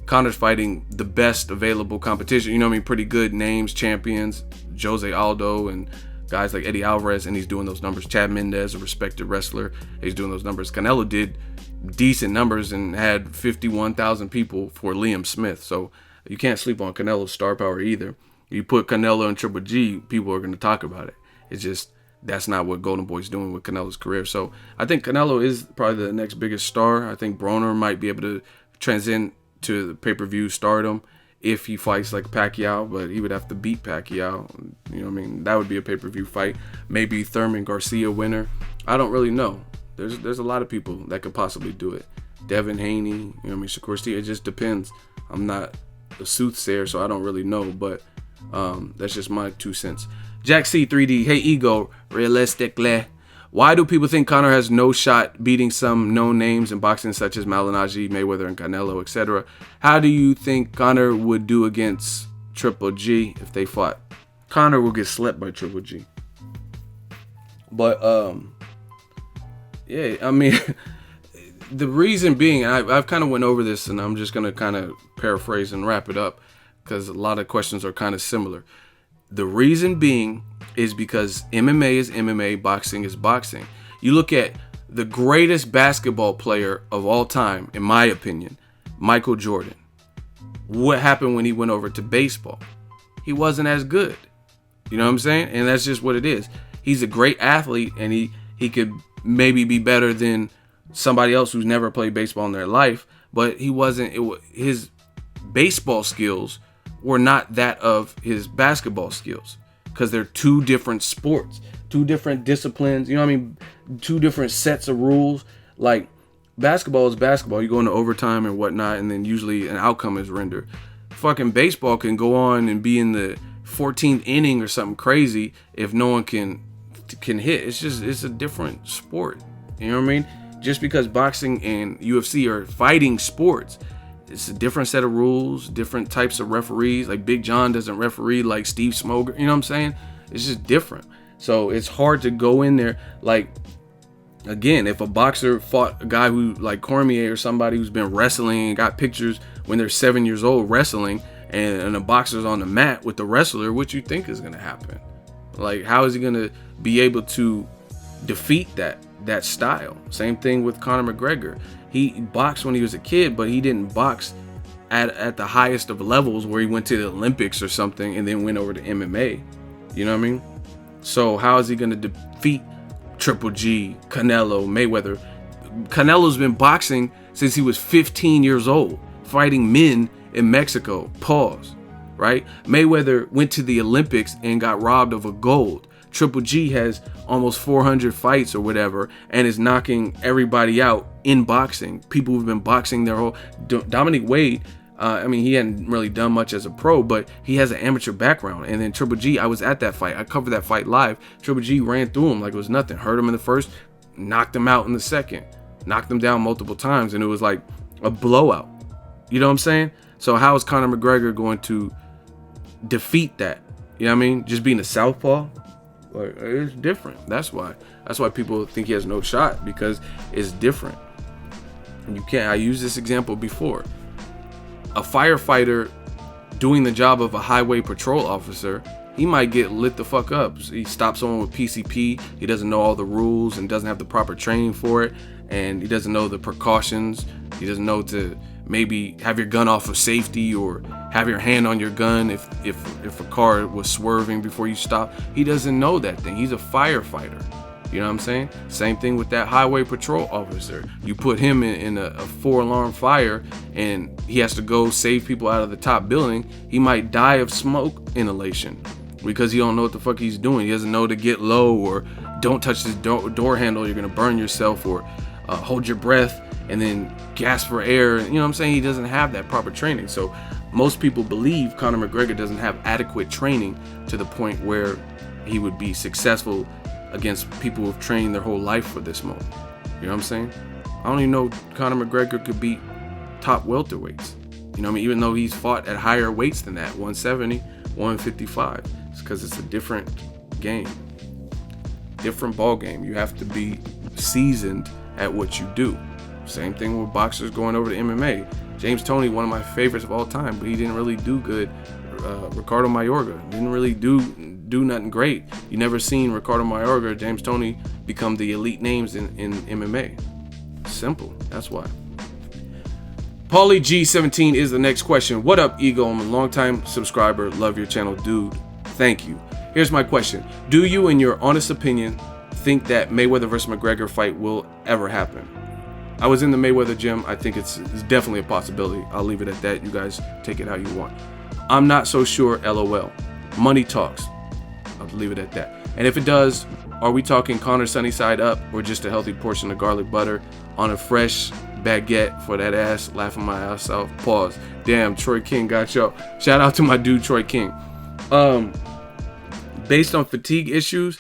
Conor's fighting the best available competition. You know what I mean? Pretty good names, champions, Jose Aldo and guys like Eddie Alvarez, and he's doing those numbers. Chad Mendez, a respected wrestler, he's doing those numbers. Canelo did decent numbers and had 51,000 people for Liam Smith. So you can't sleep on Canelo's star power either. You put Canelo and Triple G, people are going to talk about it. It's just, that's not what Golden Boy's doing with Canelo's career. So I think Canelo is probably the next biggest star. I think Broner might be able to transcend to the pay-per-view stardom if he fights like Pacquiao, but he would have to beat Pacquiao. You know what I mean? That would be a pay-per-view fight. Maybe Thurman Garcia winner. I don't really know. There's a lot of people that could possibly do it. DEVIN, HANEY, you know what I mean? Shakur Stevenson. It just depends. I'm not a soothsayer, so I don't really know, but that's just my 2 cents. Jack C 3D, hey Ego, realistically, why do people think Conor has no shot beating some known names in boxing such as MALIGNAGGI, Mayweather, and Canelo, etc.? How do you think Conor would do against Triple G if they fought? Conor will get slept by Triple G. But yeah, I mean, the reason being, I've kind of went over this, and I'm just gonna kind of paraphrase and wrap it up because a lot of questions are kind of similar. The reason being is because MMA is MMA, boxing is boxing. You look at the greatest basketball player of all time, in my opinion, Michael Jordan. What happened when he went over to baseball? He wasn't as good. You know what I'm saying? And that's just what it is. He's a great athlete, and he could maybe be better than somebody else who's never played baseball in their life, but he wasn't. His baseball skills were not that of his basketball skills, because they're two different sports, two different disciplines. You know what I mean? Two different sets of rules. Like, basketball is basketball. You go into overtime and whatnot, and then usually an outcome is rendered. Fucking baseball can go on and be in the 14th inning or something crazy if no one can hit. It's a different sport. You know what I mean? Just because boxing and UFC are fighting sports, it's a different set of rules, different types of referees. Like Big John doesn't referee like Steve Smoger. You know what I'm saying? It's just different. So it's hard to go in there. Like, again, if a boxer fought a guy who, like Cormier or somebody who's been wrestling and got pictures when they're 7 years old wrestling, and a boxer's on the mat with the wrestler, what you think is going to happen? Like, how is he going to be able to defeat that style? Same thing with Conor McGregor. He boxed when he was a kid, but he didn't box at the highest of levels where he went to the Olympics or something and then went over to MMA. You know what I mean? So how is he going to defeat Triple G, Canelo, Mayweather? Canelo's been boxing since he was 15 years old, fighting men in Mexico. Pause. Right? Mayweather went to the Olympics and got robbed of a gold. Triple G has almost 400 fights or whatever, and is knocking everybody out in boxing. People who've been boxing their whole... Dominic Wade, I mean, he hadn't really done much as a pro, but he has an amateur background. And then Triple G, I was at that fight. I covered that fight live. Triple G ran through him like it was nothing. Hurt him in the first, knocked him out in the second. Knocked him down multiple times, and it was like a blowout. You know what I'm saying? So how is Conor McGregor going to defeat that? You know what I mean? Just being a southpaw? Like, it's different. That's why people think he has no shot, because it's different. You can't. I used this example before. A firefighter doing the job of a highway patrol officer, he might get lit the fuck up. He stops someone with PCP. He doesn't know all the rules and doesn't have the proper training for it, and he doesn't know the precautions. He doesn't know to maybe have your gun off of safety, or have your hand on your gun if a car was swerving before you stop. He doesn't know that thing. He's a firefighter. You know what I'm saying? Same thing with that highway patrol officer. You put him in a 4-alarm fire, and he has to go save people out of the top building. He might die of smoke inhalation because he don't know what the fuck he's doing. He doesn't know to get low, or don't touch this door handle, you're gonna burn yourself, or hold your breath and then gasp for air. You know what I'm saying? He doesn't have that proper training. So most people believe Conor McGregor doesn't have adequate training to the point where he would be successful against people who've trained their whole life for this moment. You know what I'm saying? I don't even know Conor McGregor could beat top welterweights. You know what I mean? Even though he's fought at higher weights than that, 170, 155. It's because it's a different game. Different ball game. You have to be seasoned at what you do. Same thing with boxers going over to MMA. James Toney, one of my favorites of all time, but he didn't really do good. Ricardo Mayorga didn't really do nothing great. You never seen Ricardo Mayorga or James Toney become the elite names in MMA. Simple. That's why. Paulie G17 is the next question. What up, Ego? I'm a longtime subscriber. Love your channel, dude. Thank you. Here's my question. Do you, in your honest opinion, think that Mayweather versus McGregor fight will ever happen? I was in the Mayweather gym. I think it's definitely a possibility. I'll leave it at that. You guys take it how you want. I'm not so sure, LOL. Money talks. I'll leave it at that. And if it does, are we talking Conor sunny side up or just a healthy portion of garlic butter on a fresh baguette for that ass? Laughing my ass off. Pause. Damn, Troy King got y'all. Shout out to my dude, Troy King. Based on fatigue issues,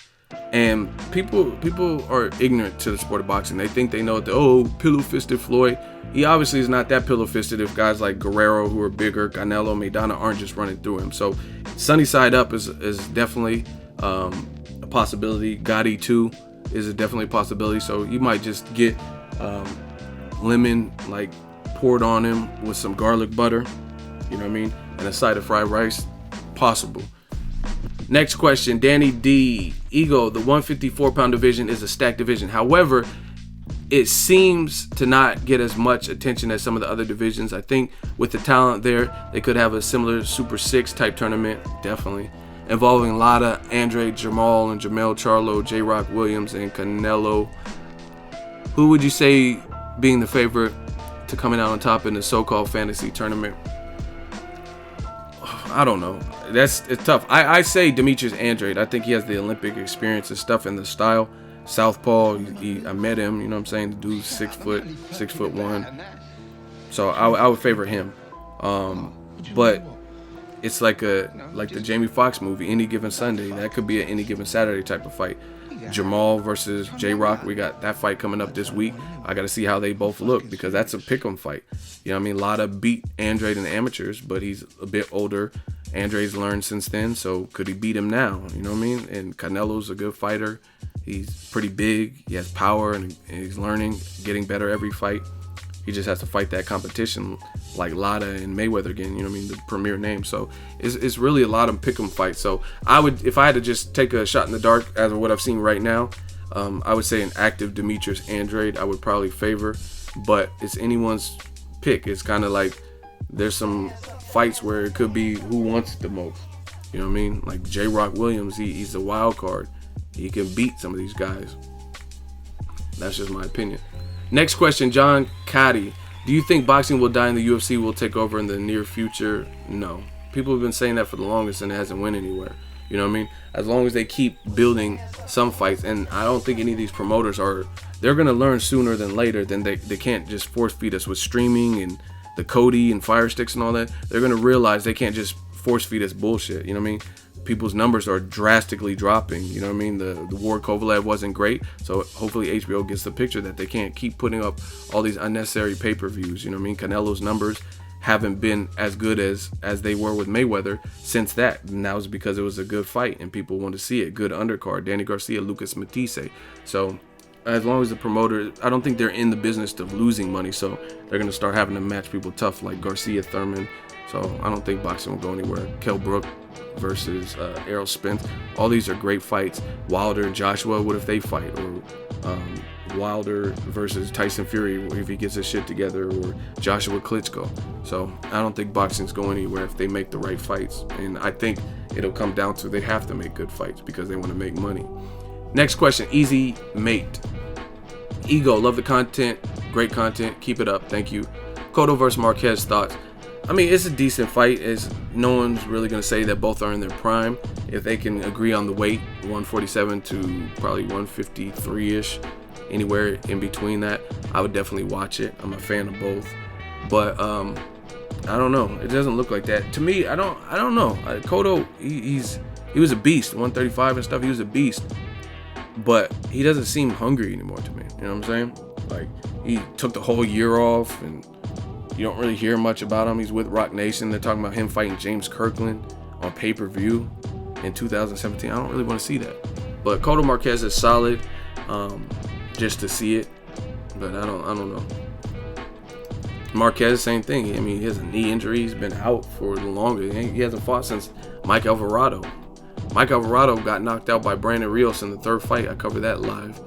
and people are ignorant to the sport of boxing. They think they know pillow-fisted Floyd. He obviously is not that pillow-fisted if guys like Guerrero, who are bigger, Canelo, Maidana aren't just running through him. So sunny side up is definitely a possibility. Gotti too is definitely a possibility. So you might just get lemon like poured on him with some garlic butter, you know what I mean, and a side of fried rice. Possible. Next question, Danny D. Ego, the 154-pound division is a stacked division. However, it seems to not get as much attention as some of the other divisions. I think with the talent there, they could have a similar Super 6 type tournament, definitely, involving Lara, Andre, Jamal, and Jamel Charlo, J-Rock Williams, and Canelo. Who would you say being the favorite to coming out on top in the so-called fantasy tournament? I don't know. It's tough. I say Demetrius Andrade. I think he has the Olympic experience and stuff in the style. Southpaw. I met him. You know what I'm saying? The dude's 6'1". So I would favor him. But it's like the Jamie Foxx movie, Any Given Sunday. That could be an Any Given Saturday type of fight. Jamal versus J-Rock. We got that fight coming up this week. I got to see how they both look because that's a pick'em fight. You know what I mean? Lara beat Andrade in the amateurs, but he's a bit older. Andrade's learned since then, so could he beat him now? You know what I mean? And Canelo's a good fighter. He's pretty big. He has power, and he's learning, getting better every fight. He just has to fight that competition like Lara and Mayweather again, you know what I mean, the premier name. So it's really a lot of pick'em fights. So I would, if I had to just take a shot in the dark as of what I've seen right now, I would say an active Demetrius Andrade I would probably favor, but it's anyone's pick. It's kind of like there's some fights where it could be who wants it the most. You know what I mean? Like J-Rock Williams, he's a wild card. He can beat some of these guys. That's just my opinion. Next question, John Cotty. Do you think boxing will die and the UFC will take over in the near future? No. People have been saying that for the longest and it hasn't went anywhere. You know what I mean? As long as they keep building some fights, and I don't think any of these promoters they're going to learn sooner than later. Than they can't just force feed us with streaming and the Cody and Fire Sticks and all that. They're going to realize they can't just force feed us bullshit. You know what I mean? People's numbers are drastically dropping. You know what I mean? The Ward Kovalev wasn't great, so hopefully HBO gets the picture that they can't keep putting up all these unnecessary pay-per-views. You know what I mean? Canelo's numbers haven't been as good as they were with Mayweather since that, and that was because it was a good fight and people wanted to see it. Good undercard, Danny Garcia, Lucas Matisse. So as long as the promoter, I don't think they're in the business of losing money, so they're going to start having to match people tough like Garcia, Thurman. So I don't think boxing will go anywhere. Kell Brook versus Errol Spence. All these are great fights. Wilder and Joshua, what if they fight? Or Wilder versus Tyson Fury, if he gets his shit together, or Joshua Klitschko. So I don't think boxing's going anywhere if they make the right fights. And I think it'll come down to they have to make good fights because they want to make money. Next question, Easy Mate. Ego, love the content. Great content. Keep it up. Thank you. Cotto versus Marquez, thoughts? I mean, it's a decent fight. No one's really going to say that both are in their prime. If they can agree on the weight, 147 to probably 153-ish, anywhere in between that, I would definitely watch it. I'm a fan of both. But I don't know. It doesn't look like that. To me, I don't know. Cotto, he was a beast. 135 and stuff, he was a beast. But he doesn't seem hungry anymore to me. You know what I'm saying? Like, he took the whole year off and you don't really hear much about him. He's with Rock Nation. They're talking about him fighting James Kirkland on pay-per-view in 2017. I don't really want to see that. But Cotto Marquez is solid, just to see it. But I don't know. Marquez, same thing. I mean, he has a knee injury. He's been out for the longest. He hasn't fought since Mike Alvarado. Mike Alvarado got knocked out by Brandon Rios in the third fight. I covered that live,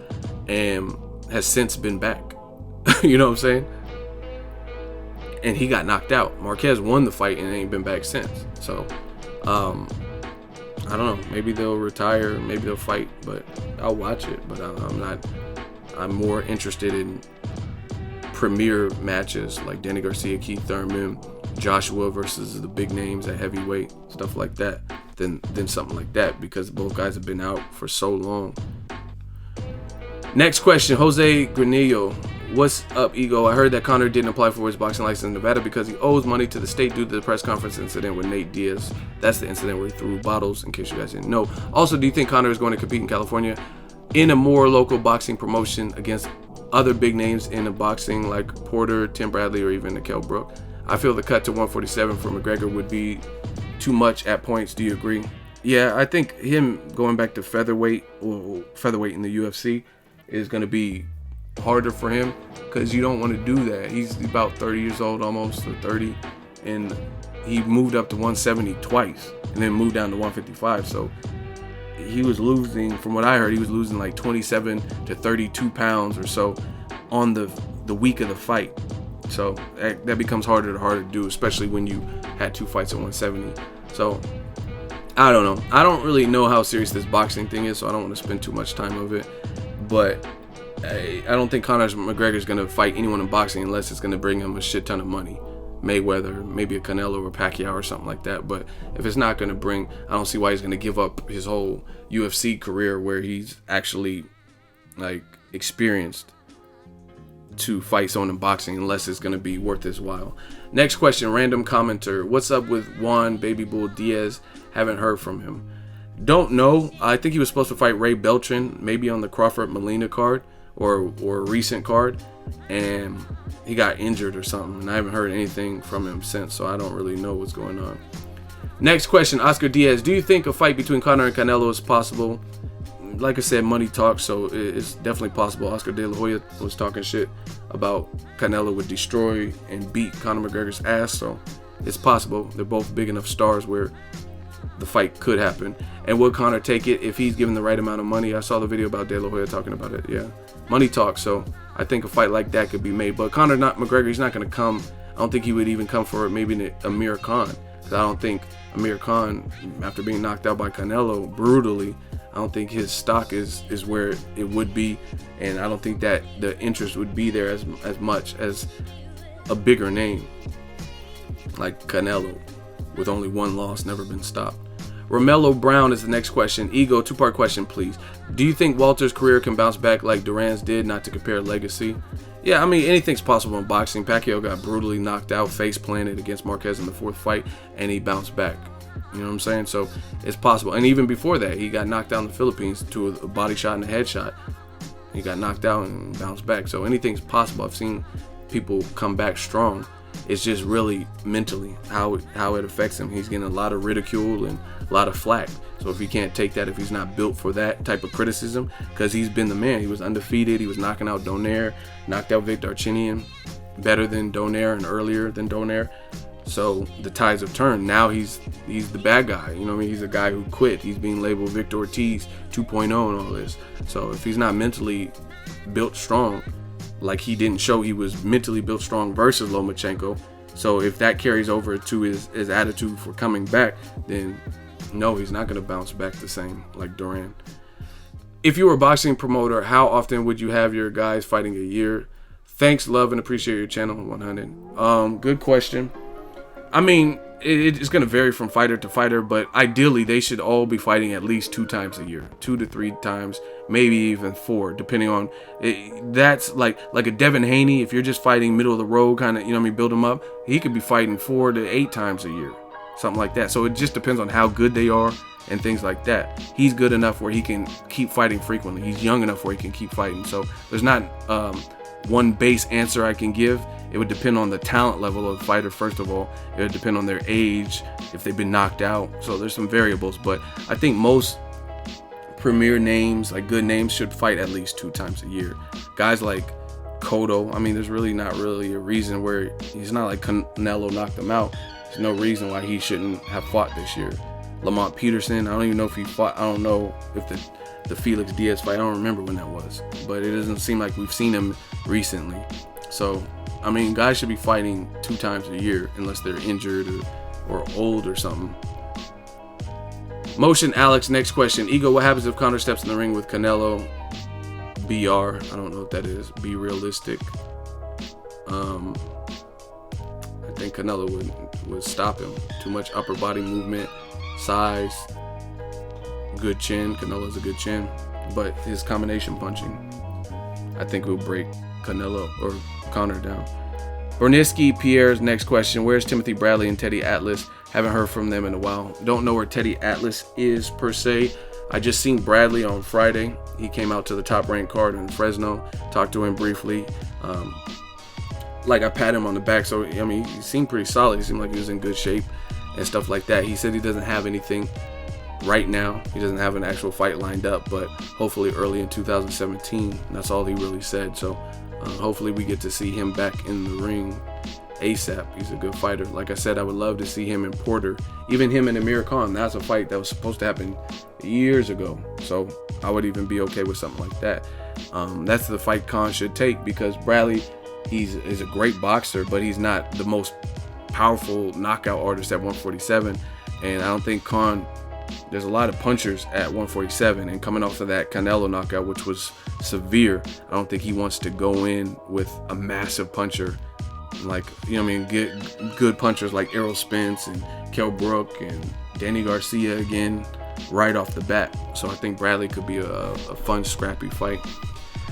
and has since been back. You know what I'm saying? And he got knocked out. Marquez won the fight and ain't been back since. So, I don't know. Maybe they'll retire. Maybe they'll fight. But I'll watch it. But I'm more interested in premier matches like Danny Garcia, Keith Thurman, Joshua versus the big names at heavyweight, stuff like that, then something like that, because both guys have been out for so long. Next question, Jose Granillo. What's up, Ego? I heard that Conor didn't apply for his boxing license in Nevada because he owes money to the state due to the press conference incident with Nate Diaz. That's the incident where he threw bottles, in case you guys didn't know. Also, do you think Conor is going to compete in California in a more local boxing promotion against other big names in the boxing like Porter, Tim Bradley, or even Nickel Brook? I feel the cut to 147 for McGregor would be too much at points. Do you agree? Yeah, I think him going back to featherweight or featherweight in the UFC is going to be harder for him, because you don't want to do that. He's about 30 years old, almost, or 30, and he moved up to 170 twice and then moved down to 155. So he was losing, from what I heard, he was losing like 27 to 32 pounds or so on the week of the fight. So that becomes harder and harder to do, especially when you had 2 fights at 170. So I don't know. I don't really know how serious this boxing thing is, so I don't want to spend too much time of it. But I don't think Conor McGregor's going to fight anyone in boxing unless it's going to bring him a shit ton of money. Mayweather, maybe a Canelo or Pacquiao or something like that. But if it's not going to bring, I don't see why he's going to give up his whole UFC career where he's actually like experienced to fight someone in boxing unless it's going to be worth his while. Next question, random commenter. What's up with Juan Baby Bull Diaz? Haven't heard from him. Don't know. I think he was supposed to fight Ray Beltran, maybe on the Crawford Molina card or a recent card, and he got injured or something, and I haven't heard anything from him since, so I don't really know what's going on. Next question, Oscar Diaz. Do you think a fight between Conor and Canelo is possible? Like I said, money talks, so it's definitely possible. Oscar De La Hoya was talking shit about Canelo would destroy and beat Conor McGregor's ass, so it's possible. They're both big enough stars where the fight could happen. And would Conor take it if he's given the right amount of money? I saw the video about De La Hoya talking about it. Yeah, money talks, so I think a fight like that could be made. But Conor, not McGregor, he's not going to come. I don't think he would even come for maybe Amir Khan, because I don't think Amir Khan, after being knocked out by Canelo brutally, I don't think his stock is where it would be, and I don't think that the interest would be there as much as a bigger name like Canelo with only one loss, never been stopped. Romello Brown is the next question. Ego, 2-part question, please. Do you think Walter's career can bounce back like Duran's did, not to compare legacy? Yeah, I mean, anything's possible in boxing. Pacquiao got brutally knocked out, face planted against Marquez in the 4th fight, and he bounced back. You know what I'm saying? So it's possible. And even before that, he got knocked out in the Philippines to a body shot and a headshot. He got knocked out and bounced back. So anything's possible. I've seen people come back strong. It's just really mentally how it affects him. He's getting a lot of ridicule and a lot of flack. So if he can't take that, if he's not built for that type of criticism, because he's been the man. He was undefeated. He was knocking out Donaire, knocked out Vic Darchinyan, better than Donaire and earlier than Donaire. So the tides have turned. Now he's the bad guy. You know what I mean? He's a guy who quit. He's being labeled Victor Ortiz 2.0 and all this. So if he's not mentally built strong, like he didn't show he was mentally built strong versus Lomachenko, so if that carries over to his attitude for coming back, then no, he's not going to bounce back the same like Duran. If you were a boxing promoter, how often would you have your guys fighting a year? Thanks, love, and appreciate your channel 100. Good question. I mean, it's going to vary from fighter to fighter, but ideally they should all be fighting at least 2 times a year, 2 to 3 times, maybe even 4, depending on it. That's like a Devin Haney. If you're just fighting middle of the road, kind of, you know what I mean, build him up, he could be fighting 4 to 8 times a year, something like that. So it just depends on how good they are and things like that. He's good enough where he can keep fighting frequently. He's young enough where he can keep fighting. So there's not one base answer I can give. It would depend on the talent level of the fighter, first of all. It would depend on their age, if they've been knocked out. So there's some variables, but I think most premier names, like good names, should fight at least 2 times a year. Guys like Cotto, I mean, there's really not really a reason where he's not like Canelo knocked him out. There's no reason why he shouldn't have fought this year. Lamont Peterson, I don't even know if he fought. I don't know if the Felix Diaz fight, I don't remember when that was, but it doesn't seem like we've seen him recently. So I mean, guys should be fighting 2 times a year unless they're injured or old or something. Motion Alex, next question. Ego, what happens if Conor steps in the ring with Canelo? BR, I don't know what that is. Be realistic. I think Canelo would stop him. Too much upper body movement, size, good chin. Canelo's a good chin, but his combination punching, I think, will break Canelo or Conor down. Bernisky Pierre's next question: where's Timothy Bradley and Teddy Atlas? Haven't heard from them in a while. Don't know where Teddy Atlas is per se. I just seen Bradley on Friday. He came out to the Top Rank card in Fresno. Talked to him briefly. Like, I pat him on the back, so I mean, he seemed pretty solid. He seemed like he was in good shape and stuff like that. He said he doesn't have anything right now. He doesn't have an actual fight lined up, but hopefully early in 2017. That's all he really said. So hopefully we get to see him back in the ring ASAP. He's a good fighter. Like I said, I would love to see him and Porter, even him and Amir Khan. That's a fight that was supposed to happen years ago, so I would even be okay with something like that. That's the fight Khan should take, because Bradley, he's a great boxer, but he's not the most powerful knockout artist at 147, and I don't think Khan, there's a lot of punchers at 147, and coming off of that Canelo knockout, which was severe, I don't think he wants to go in with a massive puncher, like, you know what I mean, get good punchers like Errol Spence and Kell Brook and Danny Garcia again right off the bat. So I think Bradley could be a fun, scrappy fight.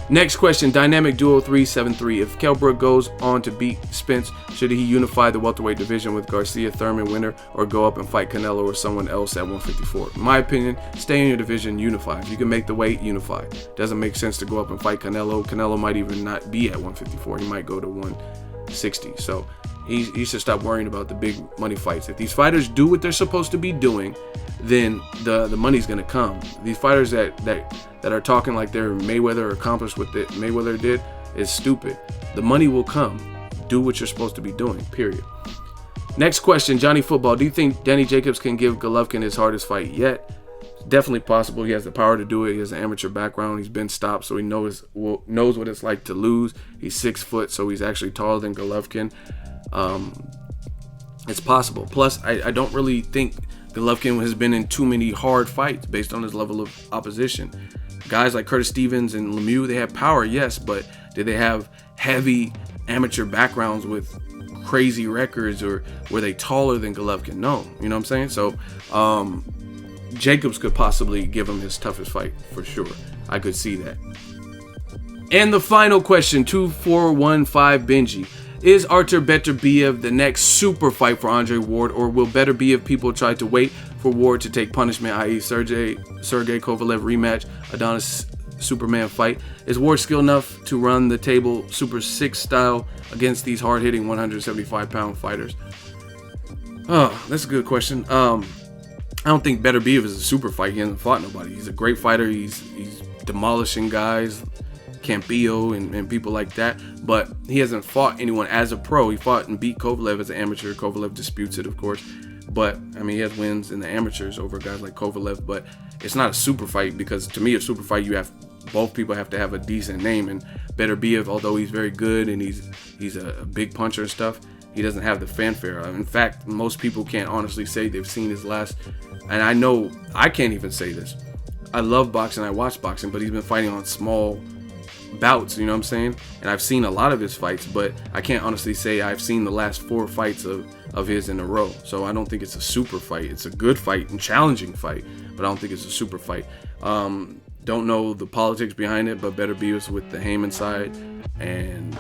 Next question, Dynamic Duo 373. If Kell Brook goes on to beat Spence, should he unify the welterweight division with Garcia, Thurman, winner, or go up and fight Canelo or someone else at 154? In my opinion, stay in your division, unify. If you can make the weight, unify. Doesn't make sense to go up and fight Canelo. Canelo might even not be at 154. He might go to 160. So he should stop worrying about the big money fights. If these fighters do what they're supposed to be doing, then the money's gonna come. These fighters that are talking like they're Mayweather accomplished what Mayweather did is stupid. The money will come. Do what you're supposed to be doing, period. Next question, Johnny Football. Do you think Danny Jacobs can give Golovkin his hardest fight yet? It's definitely possible. He has the power to do it. He has an amateur background. He's been stopped, so he knows what it's like to lose. He's 6 foot, so he's actually taller than Golovkin. It's possible. Plus, I don't really think Golovkin has been in too many hard fights based on his level of opposition. Guys like Curtis Stevens and Lemieux, they have power, yes, but did they have heavy amateur backgrounds with crazy records, or were they taller than Golovkin? No, you know what I'm saying? So Jacobs could possibly give him his toughest fight for sure. I could see that. And the final question, 2415 Benji. Is Artur Beterbiev the next super fight for Andre Ward, or will Beterbiev people try to wait for Ward to take punishment, i.e. Sergey Kovalev rematch, Adonis Superman fight? Is Ward skilled enough to run the table Super 6 style against these hard-hitting 175-pound fighters? Oh, that's a good question. I don't think Beterbiev is a super fight. He hasn't fought nobody. He's a great fighter. He's demolishing guys, Campillo and people like that, but he hasn't fought anyone as a pro. He fought and beat Kovalev as an amateur. Kovalev disputes it, of course, but I mean, he has wins in the amateurs over guys like Kovalev, but it's not a super fight, because to me, a super fight, both people have to have a decent name, and Beterbiev, although he's very good and he's a big puncher and stuff, he doesn't have the fanfare. In fact, most people can't honestly say they've seen his last, and I know I can't even say this. I love boxing, I watch boxing, but he's been fighting on small bouts, you know what I'm saying? And I've seen a lot of his fights, but I can't honestly say I've seen the last 4 fights of his in a row. So I don't think it's a super fight. It's a good fight and challenging fight, but I don't think it's a super fight. Don't know the politics behind it, but Beterbiev is with the Heyman side and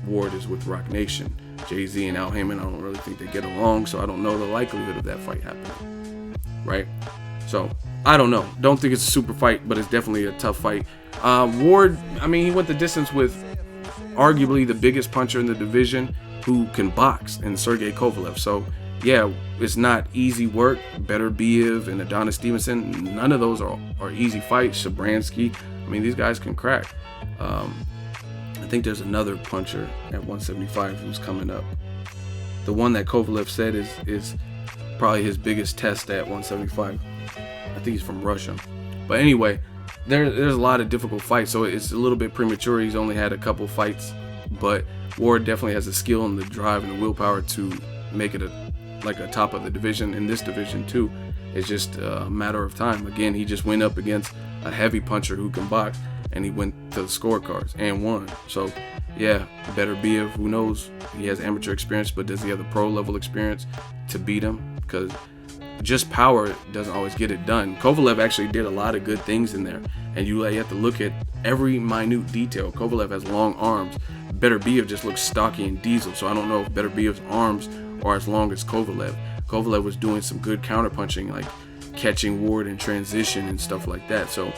Ward is with Rock Nation. Jay-Z and Al Heyman, I don't really think they get along, so I don't know the likelihood of that fight happening, right? So I don't know. Don't think it's a super fight, but it's definitely a tough fight. Ward, I mean, he went the distance with arguably the biggest puncher in the division who can box, and Sergey Kovalev. So yeah, it's not easy work. Beterbiev and Adonis Stevenson, none of those are easy fights. Shabransky, I mean, these guys can crack. I think there's another puncher at 175 who's coming up. The one that Kovalev said is probably his biggest test at 175. I think he's from Russia. But anyway, there's a lot of difficult fights, so it's a little bit premature. He's only had a couple fights, but Ward definitely has the skill and the drive and the willpower to make it a top of the division. In this division too, it's just a matter of time. Again, he just went up against a heavy puncher who can box, and he went to the scorecards and won. So Yeah, Beterbiev, who knows? He has amateur experience, but does he have the pro level experience to beat him? Because just power doesn't always get it done. Kovalev actually did a lot of good things in there, and you have to look at every minute detail. Kovalev has long arms. Beterbiev just looks stocky and diesel, so I don't know if Beterbiev's arms are as long as Kovalev. Kovalev was doing some good counterpunching, like catching Ward in transition and stuff like that. So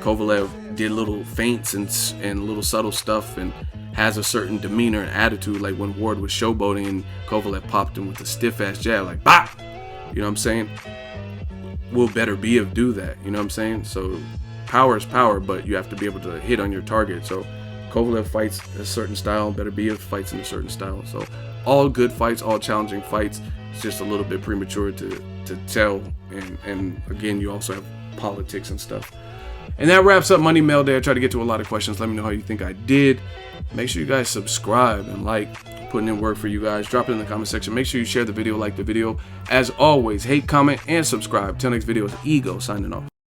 Kovalev did little feints and little subtle stuff, and has a certain demeanor and attitude, like when Ward was showboating and Kovalev popped him with a stiff-ass jab, like, bah! You know what I'm saying? Will Beterbiev do that? You know what I'm saying? So power is power, but you have to be able to hit on your target. So Kovalev fights a certain style, Beterbiev fights in a certain style. So all good fights, all challenging fights. It's just a little bit premature to tell. And again, you also have politics and stuff. And that wraps up Money Mail Day. I tried to get to a lot of questions. Let me know how you think I did. Make sure you guys subscribe and like, putting in work for you guys. Drop it in the comment section. Make sure you share the video, like the video. As always, hate, comment, and subscribe. Till next video, it's Ego signing off.